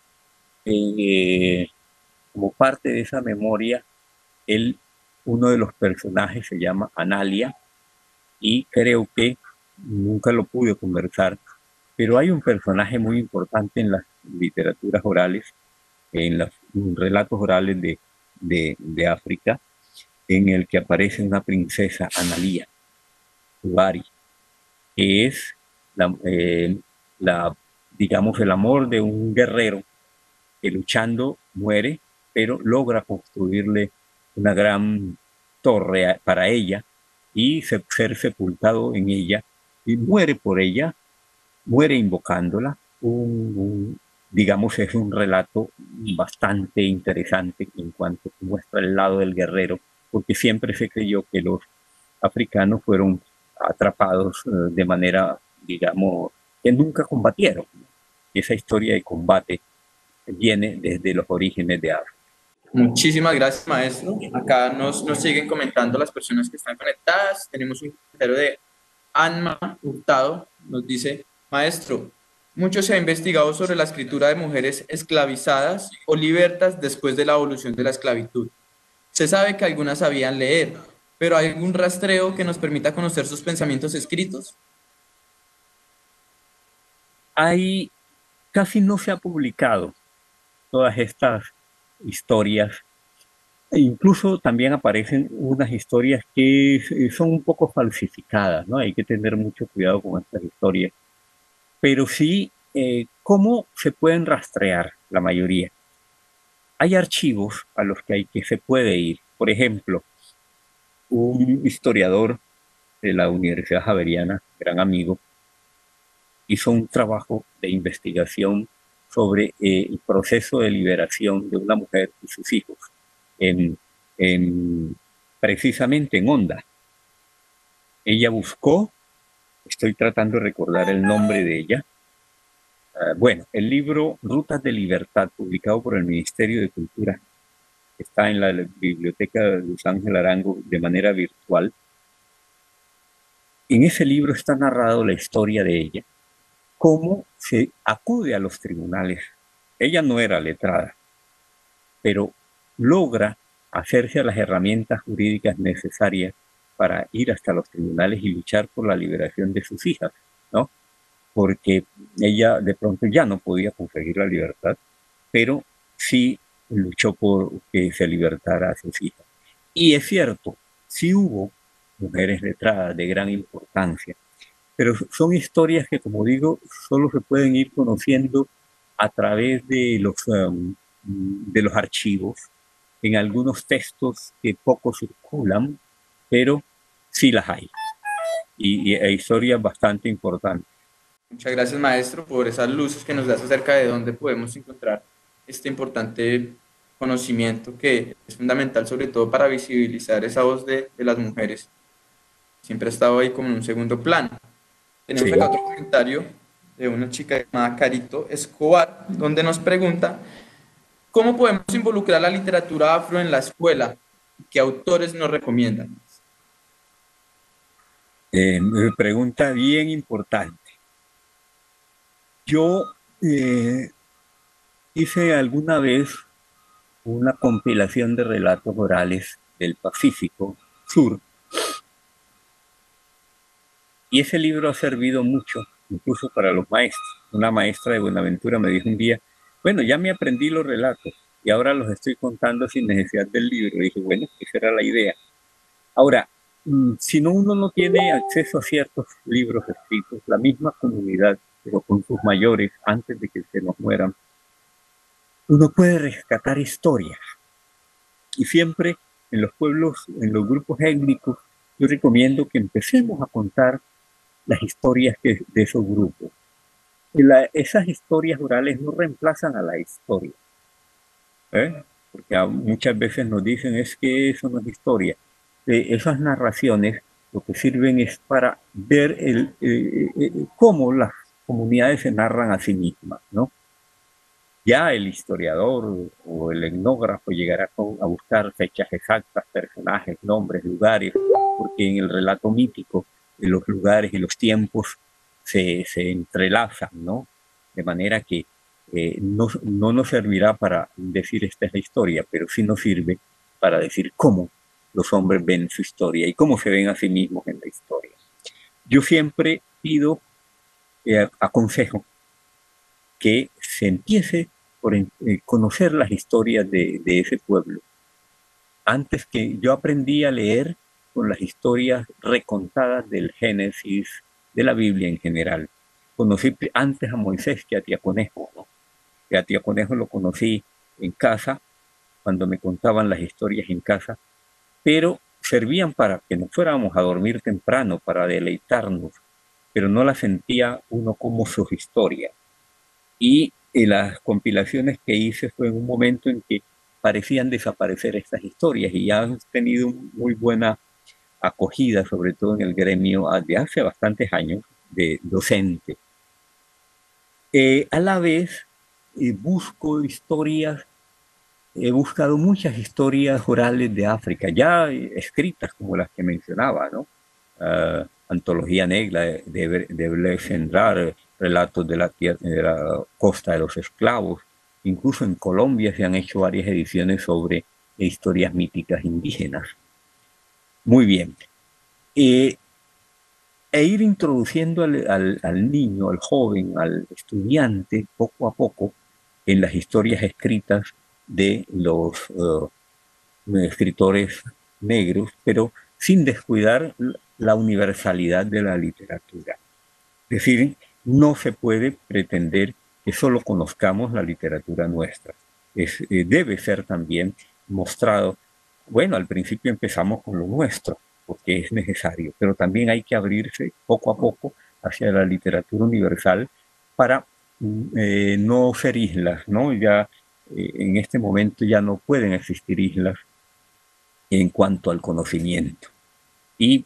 como parte de esa memoria, uno de los personajes se llama Analia, y creo que nunca lo pude conversar, pero hay un personaje muy importante en las literaturas orales, en los relatos orales de África, en el que aparece una princesa, Analia Tubari, que es la, digamos, el amor de un guerrero que luchando muere, pero logra construirle una gran torre para ella y ser sepultado en ella, y muere por ella, muere invocándola. Digamos, es un relato bastante interesante en cuanto muestra el lado del guerrero, porque siempre se creyó que los africanos fueron atrapados de manera, digamos, que nunca combatieron. Esa historia de combate viene desde los orígenes de África. Muchísimas gracias, maestro. Acá nos siguen comentando las personas que están conectadas. Tenemos un comentario de Anma Hurtado. Nos dice, maestro, mucho se ha investigado sobre la escritura de mujeres esclavizadas o libertas después de la abolición de la esclavitud. Se sabe que algunas sabían leer, pero ¿hay algún rastreo que nos permita conocer sus pensamientos escritos? Hay, casi no se ha publicado todas estas historias. E incluso también aparecen unas historias que son un poco falsificadas, ¿no? Hay que tener mucho cuidado con estas historias. Pero sí, ¿cómo se pueden rastrear la mayoría? Hay archivos a los que se puede ir. Por ejemplo, un historiador de la Universidad Javeriana, gran amigo, hizo un trabajo de investigación sobre el proceso de liberación de una mujer y sus hijos, en, precisamente en Honda. Ella buscó, estoy tratando de recordar el nombre de ella, bueno, el libro Rutas de Libertad, publicado por el Ministerio de Cultura, está en la biblioteca de Luis Ángel Arango de manera virtual. En ese libro está narrado la historia de ella, cómo se acude a los tribunales. Ella no era letrada, pero logra hacerse a las herramientas jurídicas necesarias para ir hasta los tribunales y luchar por la liberación de sus hijas, ¿no? Porque ella de pronto ya no podía conseguir la libertad, pero sí luchó por que se libertara a sus hijas. Y es cierto, sí hubo mujeres letradas de gran importancia, pero son historias que, como digo, solo se pueden ir conociendo a través de los archivos, en algunos textos que poco circulan, pero sí las hay, y historias bastante importantes. Muchas gracias, maestro, por esas luces que nos das acerca de dónde podemos encontrar este importante conocimiento que es fundamental, sobre todo para visibilizar esa voz de las mujeres. Siempre ha estado ahí como en un segundo plano. Tenemos Sí. acá otro comentario de una chica llamada Carito Escobar, donde nos pregunta, ¿cómo podemos involucrar la literatura afro en la escuela? ¿Qué autores nos recomiendan? Pregunta bien importante. Yo hice alguna vez una compilación de relatos orales del Pacífico Sur, y ese libro ha servido mucho, incluso para los maestros. Una maestra de Buenaventura me dijo un día, bueno, ya me aprendí los relatos y ahora los estoy contando sin necesidad del libro. Y dije, bueno, esa era la idea. Ahora, si uno no tiene acceso a ciertos libros escritos, la misma comunidad pero con sus mayores, antes de que se nos mueran, uno puede rescatar historias. Y siempre en los pueblos, en los grupos étnicos, yo recomiendo que empecemos a contar las historias de esos grupos. Esas historias orales no reemplazan a la historia, ¿eh? Porque muchas veces nos dicen es que eso no es historia. Esas narraciones lo que sirven es para ver cómo las comunidades se narran a sí mismas, ¿no? Ya el historiador o el etnógrafo llegará a buscar fechas exactas, personajes, nombres, lugares, porque en el relato mítico los lugares y los tiempos se entrelazan, ¿no? De manera que no nos servirá para decir esta es la historia, pero sí nos sirve para decir cómo los hombres ven su historia y cómo se ven a sí mismos en la historia. Yo siempre pido, aconsejo, que se empiece por conocer las historias de ese pueblo. Antes que yo aprendí a leer con las historias recontadas del Génesis, de la Biblia en general. Conocí antes a Moisés que a Tía Conejo, ¿no? Que a Tía Conejo lo conocí en casa, cuando me contaban las historias en casa, pero servían para que nos fuéramos a dormir temprano, para deleitarnos, pero no las sentía uno como sus historias. Y las compilaciones que hice fue en un momento en que parecían desaparecer estas historias y ya han tenido muy buena acogida, sobre todo en el gremio de hace bastantes años de docente. A la vez, busco historias, he buscado muchas historias orales de África, ya escritas como las que mencionaba, ¿no? Antología Negra de Blaise Cendrars, relatos de la costa de los esclavos. Incluso en Colombia se han hecho varias ediciones sobre historias míticas indígenas. Muy bien. E ir introduciendo al niño, al joven, al estudiante, poco a poco, en las historias escritas de los escritores negros, pero sin descuidar la universalidad de la literatura. Es decir, no se puede pretender que solo conozcamos la literatura nuestra. Debe ser también mostrado, bueno, al principio empezamos con lo nuestro, porque es necesario, pero también hay que abrirse poco a poco hacia la literatura universal para no ser islas, ¿no? Ya en este momento ya no pueden existir islas en cuanto al conocimiento. Y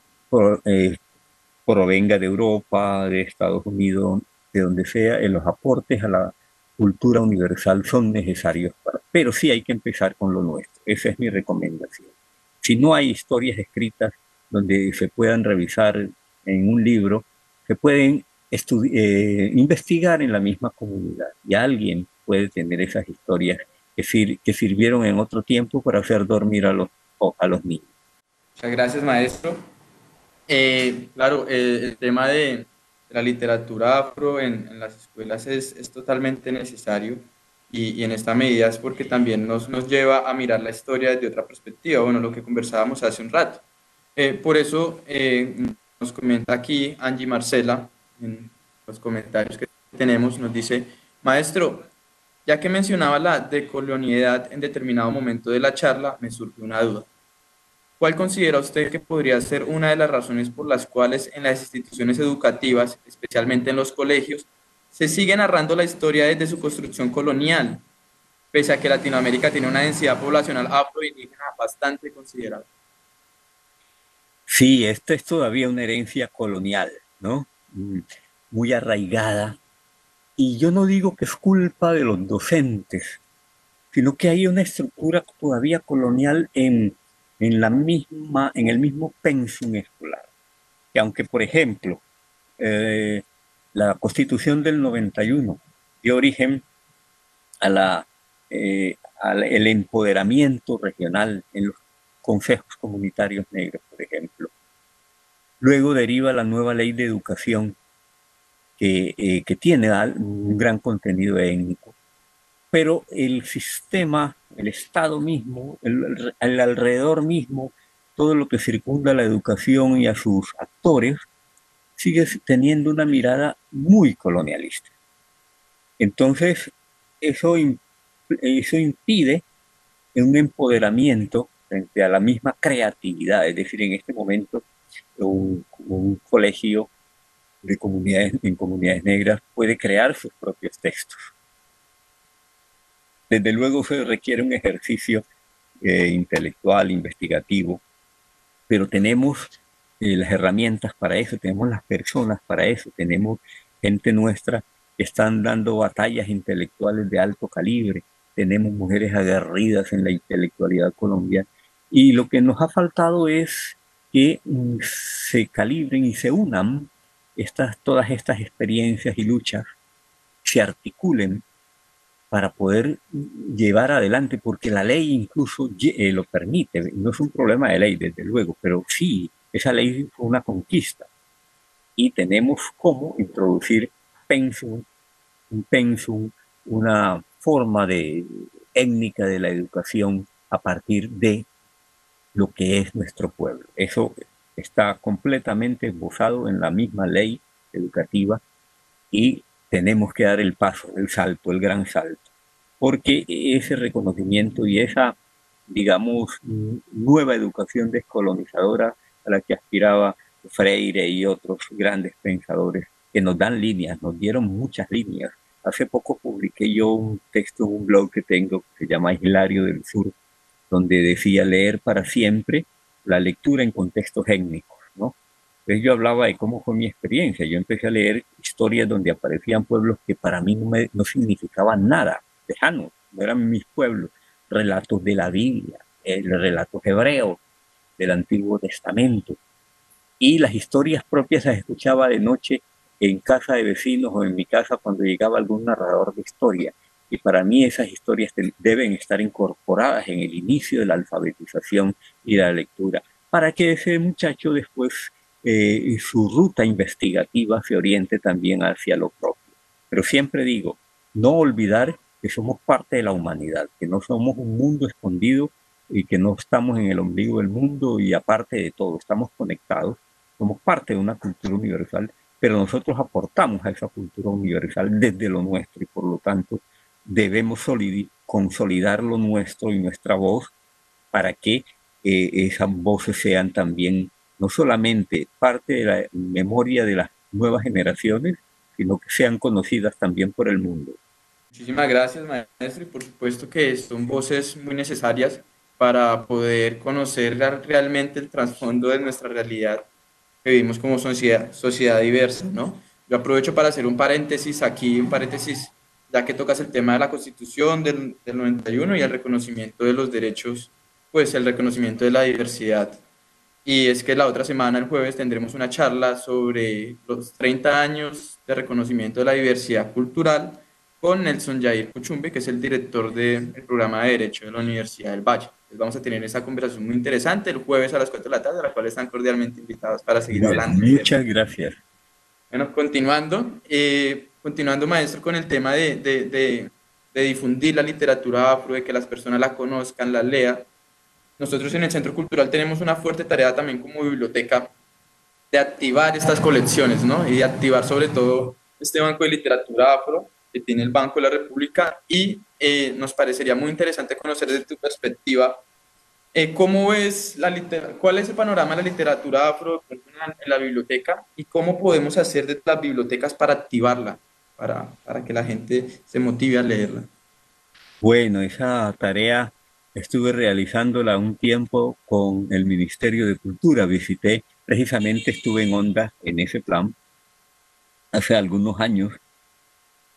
provenga de Europa, de Estados Unidos, de donde sea, los aportes a la cultura universal son necesarios pero sí hay que empezar con lo nuestro. Esa es mi recomendación. Si no hay historias escritas donde se puedan revisar en un libro, se pueden investigar en la misma comunidad y alguien puede tener esas historias que sirvieron en otro tiempo para hacer dormir a los niños. Muchas gracias, maestro. Claro, el tema de la literatura afro en las escuelas es totalmente necesario y en esta medida es porque también nos lleva a mirar la historia desde otra perspectiva, bueno, lo que conversábamos hace un rato. Por eso nos comenta aquí Angie Marcela en los comentarios que tenemos, nos dice, maestro, ya que mencionaba la decolonialidad en determinado momento de la charla, me surge una duda. ¿Cuál considera usted que podría ser una de las razones por las cuales en las instituciones educativas, especialmente en los colegios, se sigue narrando la historia desde su construcción colonial, pese a que Latinoamérica tiene una densidad poblacional afroindígena bastante considerable? Sí, esta es todavía una herencia colonial, ¿no? Muy arraigada. Y yo no digo que es culpa de los docentes, sino que hay una estructura todavía colonial en el mismo pensum escolar. Que aunque, por ejemplo, eh, la Constitución del 91 dio origen a al el empoderamiento regional en los consejos comunitarios negros, por ejemplo. Luego deriva la nueva ley de educación que tiene un gran contenido étnico, pero el sistema, el Estado mismo, el alrededor mismo, todo lo que circunda la educación y a sus actores, sigue teniendo una mirada muy colonialista. Entonces, eso, eso impide un empoderamiento frente a la misma creatividad. Es decir, en este momento un colegio de en comunidades negras puede crear sus propios textos. Desde luego se requiere un ejercicio intelectual, investigativo, pero tenemos las herramientas para eso, tenemos las personas para eso, tenemos gente nuestra que están dando batallas intelectuales de alto calibre, tenemos mujeres aguerridas en la intelectualidad colombiana, y lo que nos ha faltado es que se calibren y se unan todas estas experiencias y luchas, se articulen para poder llevar adelante, porque la ley incluso lo permite. No es un problema de ley, desde luego, pero sí, esa ley fue una conquista y tenemos cómo introducir pensum, un pensum, una forma de étnica de la educación a partir de lo que es nuestro pueblo. Eso está completamente esbozado en la misma ley educativa y tenemos que dar el paso, el salto, el gran salto, porque ese reconocimiento y esa, digamos, nueva educación descolonizadora a la que aspiraba Freire y otros grandes pensadores que nos dan líneas, nos dieron muchas líneas. Hace poco publiqué yo un texto en un blog que tengo que se llama Hilario del Sur, donde decía leer para siempre, la lectura en contextos étnicos, ¿no? Entonces yo hablaba de cómo fue mi experiencia. Yo empecé a leer historias donde aparecían pueblos que para mí no significaban nada, lejanos, no eran mis pueblos. Relatos de la Biblia, relatos hebreos del Antiguo Testamento. Y las historias propias las escuchaba de noche en casa de vecinos o en mi casa cuando llegaba algún narrador de historia. Y para mí esas historias deben estar incorporadas en el inicio de la alfabetización y de la lectura, para que ese muchacho después su ruta investigativa se oriente también hacia lo propio. Pero siempre digo, no olvidar que somos parte de la humanidad, que no somos un mundo escondido y que no estamos en el ombligo del mundo y aparte de todo, estamos conectados, somos parte de una cultura universal, pero nosotros aportamos a esa cultura universal desde lo nuestro y por lo tanto debemos consolidar lo nuestro y nuestra voz para que esas voces sean también no solamente parte de la memoria de las nuevas generaciones, sino que sean conocidas también por el mundo. Muchísimas gracias, maestro, y por supuesto que son voces muy necesarias para poder conocer realmente el trasfondo de nuestra realidad que vivimos como sociedad diversa, ¿no? Yo aprovecho para hacer un paréntesis aquí, un paréntesis, ya que tocas el tema de la Constitución del 91 y el reconocimiento de los derechos, pues el reconocimiento de la diversidad. Y es que la otra semana, el jueves, tendremos una charla sobre los 30 años de reconocimiento de la diversidad cultural con Nelson Jair Cuchumbe, que es el director del programa de Derecho de la Universidad del Valle. Entonces vamos a tener esa conversación muy interesante el jueves a las 4 de la tarde, a la cual están cordialmente invitados para seguir Bueno, hablando del tema. muchas gracias. Bueno, continuando, maestro, con el tema de difundir la literatura afro, de que las personas la conozcan, la lean. Nosotros en el Centro Cultural tenemos una fuerte tarea también como biblioteca de activar estas colecciones, ¿no? Y de activar sobre todo este banco de literatura afro que tiene el Banco de la República y nos parecería muy interesante conocer desde tu perspectiva cómo ves cuál es el panorama de la literatura afro en la biblioteca y cómo podemos hacer de las bibliotecas para activarla, para que la gente se motive a leerla. Bueno, esa tarea estuve realizándola un tiempo con el Ministerio de Cultura. Visité, precisamente estuve en Onda en ese plan hace algunos años.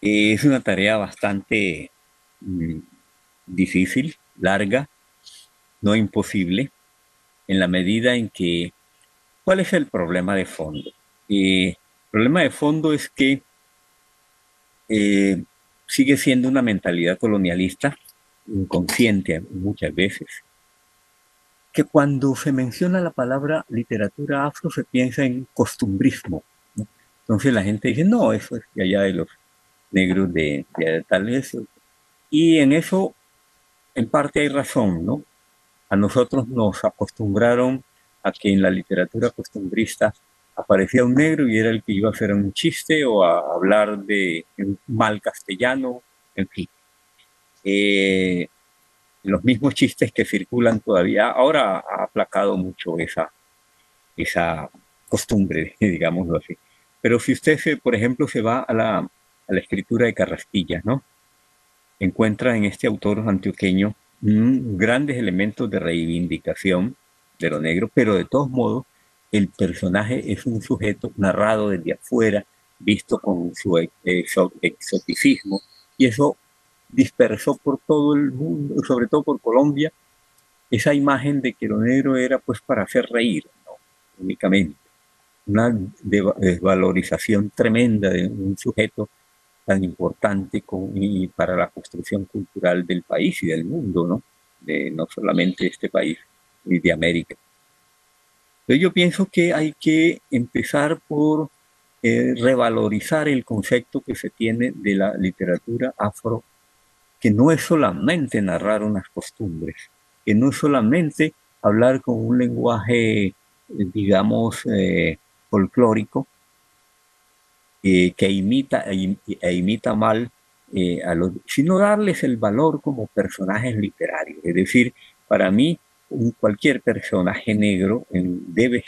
Es una tarea bastante mm, difícil, larga, no imposible, en la medida en que, ¿cuál es el problema de fondo? El problema de fondo es que eh, sigue siendo una mentalidad colonialista, inconsciente muchas veces, que cuando se menciona la palabra literatura afro se piensa en costumbrismo, ¿no? Entonces la gente dice, no, eso es de allá de los negros de tal vez. Y en eso, en parte hay razón, ¿no? A nosotros nos acostumbraron a que en la literatura costumbrista aparecía un negro y era el que iba a hacer un chiste o a hablar de un mal castellano, en fin. Eh, los mismos chistes que circulan todavía, ahora ha aplacado mucho esa costumbre, digámoslo así. Pero si usted, por ejemplo, se va a la escritura de Carrasquilla, ¿no? Encuentra en este autor antioqueño grandes elementos de reivindicación de lo negro, pero de todos modos el personaje es un sujeto narrado desde afuera, visto con su exoticismo, y eso dispersó por todo el mundo, sobre todo por Colombia, esa imagen de que lo negro era pues para hacer reír, ¿no? Únicamente. Una desvalorización tremenda de un sujeto tan importante y para la construcción cultural del país y del mundo, ¿no? De no solamente este país y de América. Entonces yo pienso que hay que empezar por revalorizar el concepto que se tiene de la literatura afro, que no es solamente narrar unas costumbres, que no es solamente hablar con un lenguaje, digamos, folclórico, que imita mal sino darles el valor como personajes literarios. Es decir, para mí, cualquier personaje negro debe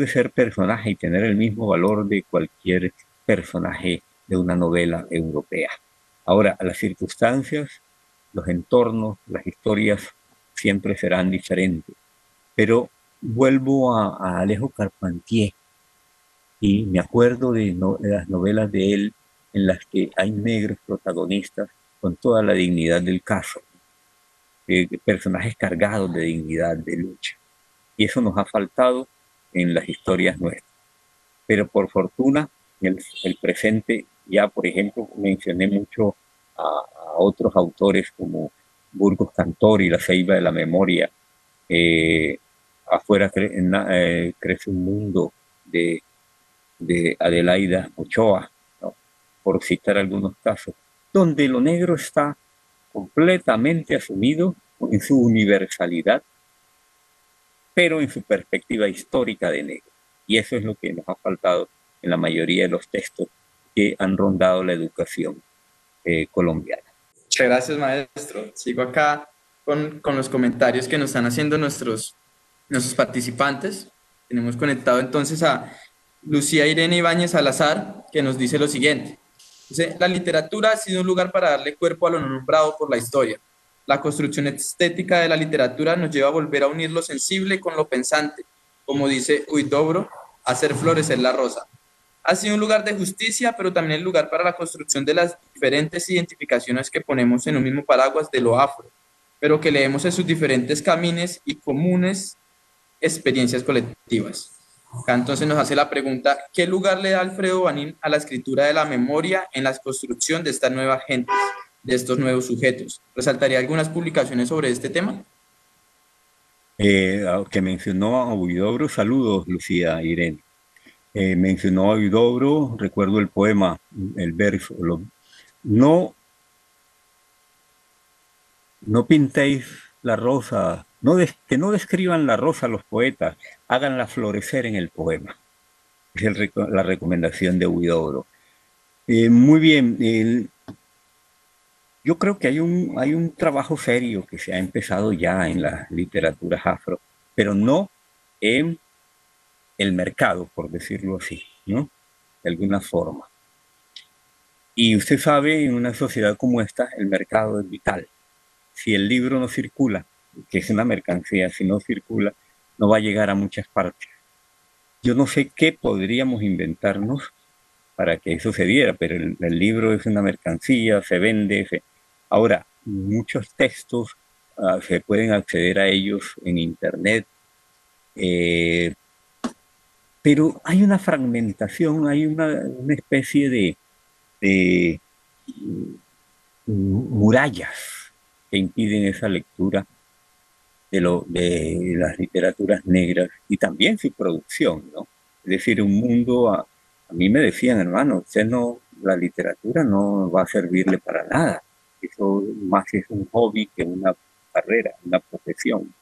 ser personaje y tener el mismo valor de cualquier personaje de una novela europea. Ahora, las circunstancias, los entornos, las historias siempre serán diferentes. Pero vuelvo a Alejo Carpentier y me acuerdo de las novelas de él en las que hay negros protagonistas con toda la dignidad del caso, personajes cargados de dignidad, de lucha. Y eso nos ha faltado en las historias nuestras. Pero por fortuna, el presente, ya por ejemplo, mencioné mucho a otros autores como Burgos Cantor y La Ceiba de la Memoria. eh, Afuera crece un mundo de Adelaida Ochoa, ¿no? Por citar algunos casos, donde lo negro está completamente asumido en su universalidad, pero en su perspectiva histórica de negro. Y eso es lo que nos ha faltado en la mayoría de los textos que han rondado la educación colombiana. Muchas gracias, maestro. Sigo acá con los comentarios que nos están haciendo nuestros participantes. Tenemos conectado entonces a Lucía Irene Ibáñez Salazar, que nos dice lo siguiente. Dice, la literatura ha sido un lugar para darle cuerpo a lo no nombrado por la historia. La construcción estética de la literatura nos lleva a volver a unir lo sensible con lo pensante, como dice Huidobro, hacer florecer la rosa. Ha sido un lugar de justicia, pero también el lugar para la construcción de las diferentes identificaciones que ponemos en un mismo paraguas de lo afro, pero que leemos en sus diferentes caminos y comunes experiencias colectivas. Acá entonces nos hace la pregunta, ¿qué lugar le da Alfredo Banín a la escritura de la memoria en la construcción de estas nuevas gentes, de estos nuevos sujetos? ¿Resaltaría algunas publicaciones sobre este tema? Que mencionó a Huidobro, saludos Lucía Irene. Mencionó a Huidobro, recuerdo el poema, el verso, no, no pintéis la rosa, que no describan la rosa los poetas, háganla florecer en el poema. Es la recomendación de Huidobro. Muy bien, yo creo que hay un trabajo serio que se ha empezado ya en las literaturas afro, pero no en el mercado, por decirlo así, ¿no? De alguna forma. Y usted sabe, en una sociedad como esta, el mercado es vital. Si el libro no circula, que es una mercancía, si no circula, no va a llegar a muchas partes. Yo no sé qué podríamos inventarnos para que eso se diera, pero el libro es una mercancía, se vende. Ahora, muchos textos se pueden acceder a ellos en Internet, eh, pero hay una fragmentación, hay una especie de murallas que impiden esa lectura de las literaturas negras y también su producción, ¿no? Es decir, un mundo, a mí me decían, hermano, usted no, la literatura no va a servirle para nada. Eso más es un hobby que una carrera, una profesión.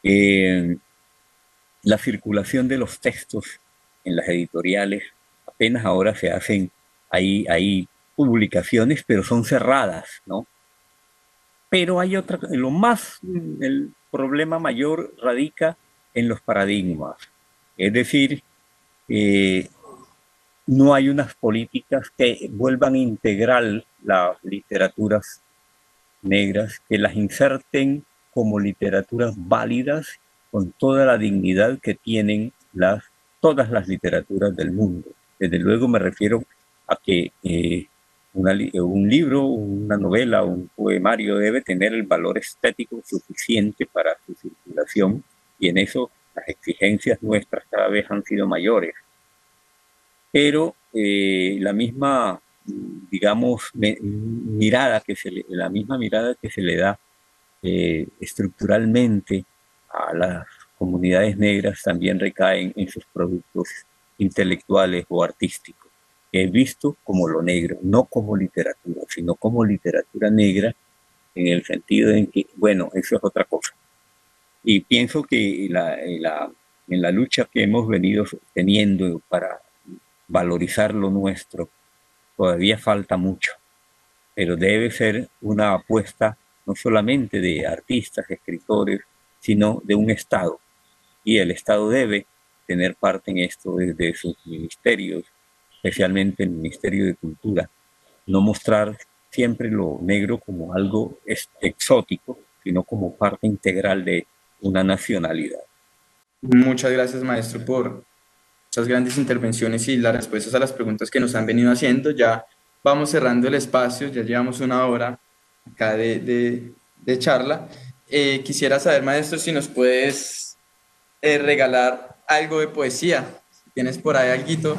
Eh, la circulación de los textos en las editoriales. Apenas ahora se hacen, hay publicaciones, pero son cerradas, ¿no? Pero hay otra, el problema mayor radica en los paradigmas. Es decir, eh, no hay unas políticas que vuelvan integral las literaturas negras, que las inserten como literaturas válidas con toda la dignidad que tienen todas las literaturas del mundo. Desde luego me refiero a que un libro, una novela, un poemario debe tener el valor estético suficiente para su circulación, y en eso las exigencias nuestras cada vez han sido mayores. Pero la misma, digamos, la misma mirada que se le da estructuralmente a las comunidades negras también recaen en sus productos intelectuales o artísticos, que he visto como lo negro, no como literatura, sino como literatura negra, en el sentido en que, bueno, eso es otra cosa. Y pienso que en la lucha que hemos venido teniendo para valorizar lo nuestro, todavía falta mucho, pero debe ser una apuesta no solamente de artistas, escritores, sino de un Estado. Y el Estado debe tener parte en esto desde sus ministerios, especialmente el Ministerio de Cultura. No mostrar siempre lo negro como algo exótico, sino como parte integral de una nacionalidad. Muchas gracias, maestro, por esas grandes intervenciones y las respuestas a las preguntas que nos han venido haciendo. Ya vamos cerrando el espacio, ya llevamos una hora acá de charla. Quisiera saber, maestro, si nos puedes regalar algo de poesía. Si tienes por ahí alguito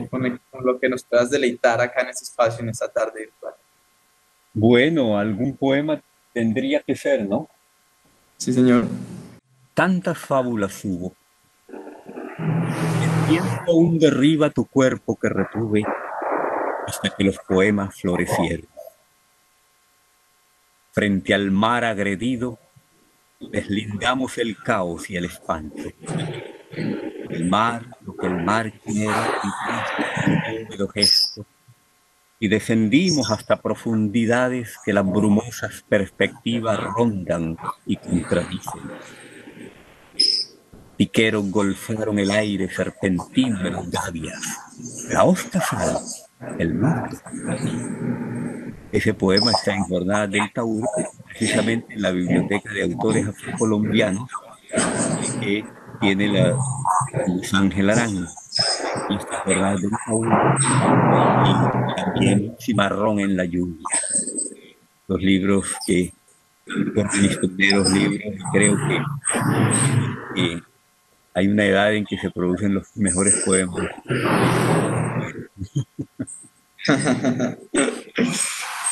con lo que nos puedas deleitar acá en este espacio, en esta tarde virtual. Bueno, algún poema tendría que ser, ¿no? Sí, señor. Tantas fábulas hubo. El tiempo aún derriba tu cuerpo que retuve hasta que los poemas florecieron. Frente al mar agredido, deslindamos el caos y el espanto. El mar, lo que el mar quiere, y húmedo gesto, y descendimos hasta profundidades que las brumosas perspectivas rondan y contradicen. Piqueros golpearon el aire serpentino de las gavias. La ostra sal, el mundo. Ese poema está en Jornadas del Taur, precisamente en la Biblioteca de Autores Afrocolombianos, que tiene Luis Ángel Arán. Y estas Jornadas del Taur, y también Cimarrón en la lluvia. Los libros que fueron mis primeros libros, y creo que hay una edad en que se producen los mejores poemas.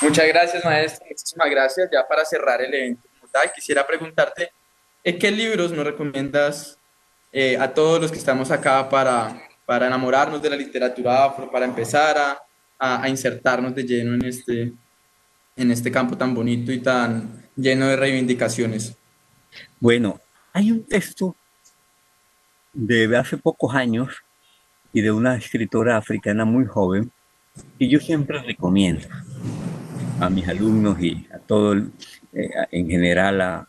Muchas gracias, maestro. Muchísimas gracias. Ya para cerrar el evento como tal, quisiera preguntarte, ¿qué libros nos recomiendas a todos los que estamos acá para enamorarnos de la literatura afro, para empezar a insertarnos de lleno en este campo tan bonito y tan lleno de reivindicaciones? Bueno, hay un texto de hace pocos años y de una escritora africana muy joven que yo siempre recomiendo a mis alumnos y a todo en general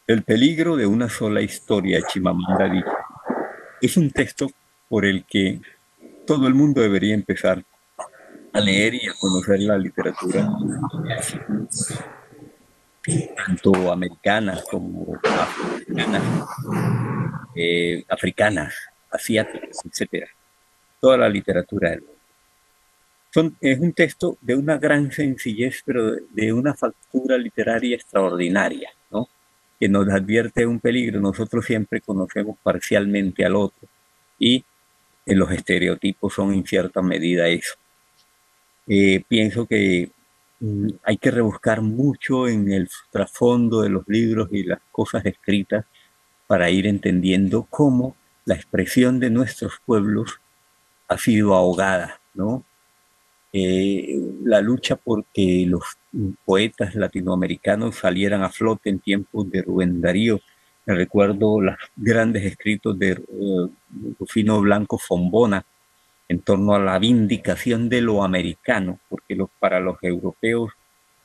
el peligro de una sola historia, Chimamanda Adichie. Es un texto por el que todo el mundo debería empezar a leer y a conocer la literatura, tanto americanas como africanas, asiáticas, etcétera. Toda la literatura del mundo. Es un texto de una gran sencillez, pero de una factura literaria extraordinaria, ¿no? Que nos advierte un peligro. Nosotros siempre conocemos parcialmente al otro y los estereotipos son en cierta medida eso. Pienso que hay que rebuscar mucho en el trasfondo de los libros y las cosas escritas para ir entendiendo cómo la expresión de nuestros pueblos ha sido ahogada, ¿no? la lucha porque los poetas latinoamericanos salieran a flote en tiempos de Rubén Darío. Me recuerdo los grandes escritos de Rufino Blanco Fombona en torno a la vindicación de lo americano, porque para los europeos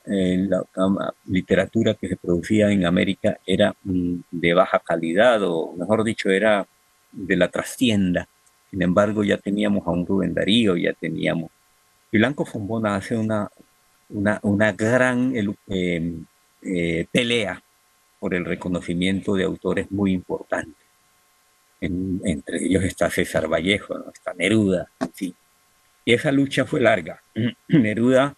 la literatura que se producía en América era de baja calidad, o mejor dicho, era de la trastienda. Sin embargo, ya teníamos a un Rubén Darío, ya teníamos. Y Blanco Fombona hace una gran pelea por el reconocimiento de autores muy importantes. Entre ellos está César Vallejo, ¿no? Está Neruda, sí. Y esa lucha fue larga. Neruda,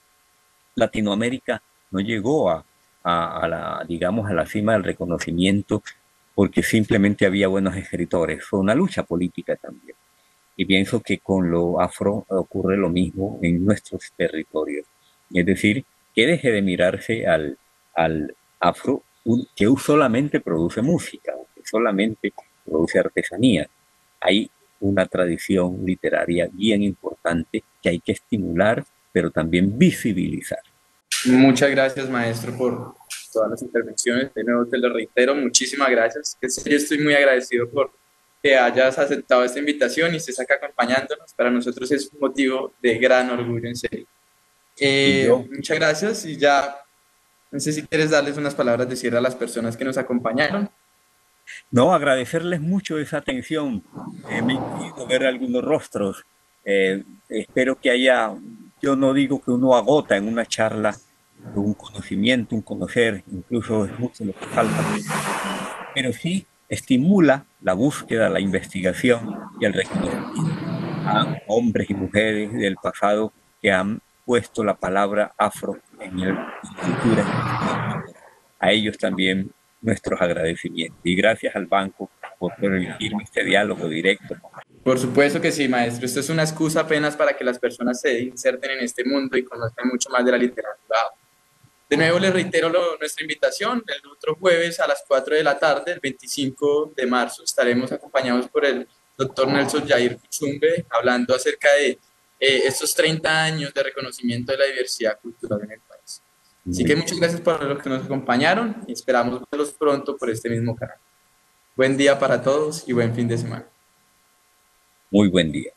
Latinoamérica, no llegó digamos, a la cima del reconocimiento porque simplemente había buenos escritores. Fue una lucha política también. Y pienso que con lo afro ocurre lo mismo en nuestros territorios. Es decir, que deje de mirarse al afro que solamente produce música, que solamente produce artesanía. Hay una tradición literaria bien importante que hay que estimular, pero también visibilizar. Muchas gracias, maestro, por todas las intervenciones. De nuevo te lo reitero, muchísimas gracias. En serio, estoy muy agradecido por que hayas aceptado esta invitación y estés acá acompañándonos. Para nosotros es un motivo de gran orgullo, en serio. Y yo, Muchas gracias y ya, no sé si quieres darles unas palabras de cierre a las personas que nos acompañaron. no, agradecerles mucho esa atención. Me he podido ver algunos rostros. Espero que haya, yo no digo que uno agota en una charla un conocimiento, un conocer, incluso es mucho lo que falta, pero sí estimula la búsqueda, la investigación y el reconocimiento a hombres y mujeres del pasado que han puesto la palabra afro en la cultura. A ellos también nuestros agradecimientos. Y gracias al banco por permitirme este diálogo directo. Por supuesto que sí, maestro. Esto es una excusa apenas para que las personas se inserten en este mundo y conozcan mucho más de la literatura. De nuevo les reitero nuestra invitación. El otro jueves a las 4 de la tarde, el 25 de marzo, estaremos acompañados por el doctor Nelson Jair Kuchumbe hablando acerca de estos 30 años de reconocimiento de la diversidad cultural en el país. Así que muchas gracias por los que nos acompañaron y esperamos verlos pronto por este mismo canal. Buen día para todos y buen fin de semana. Muy buen día.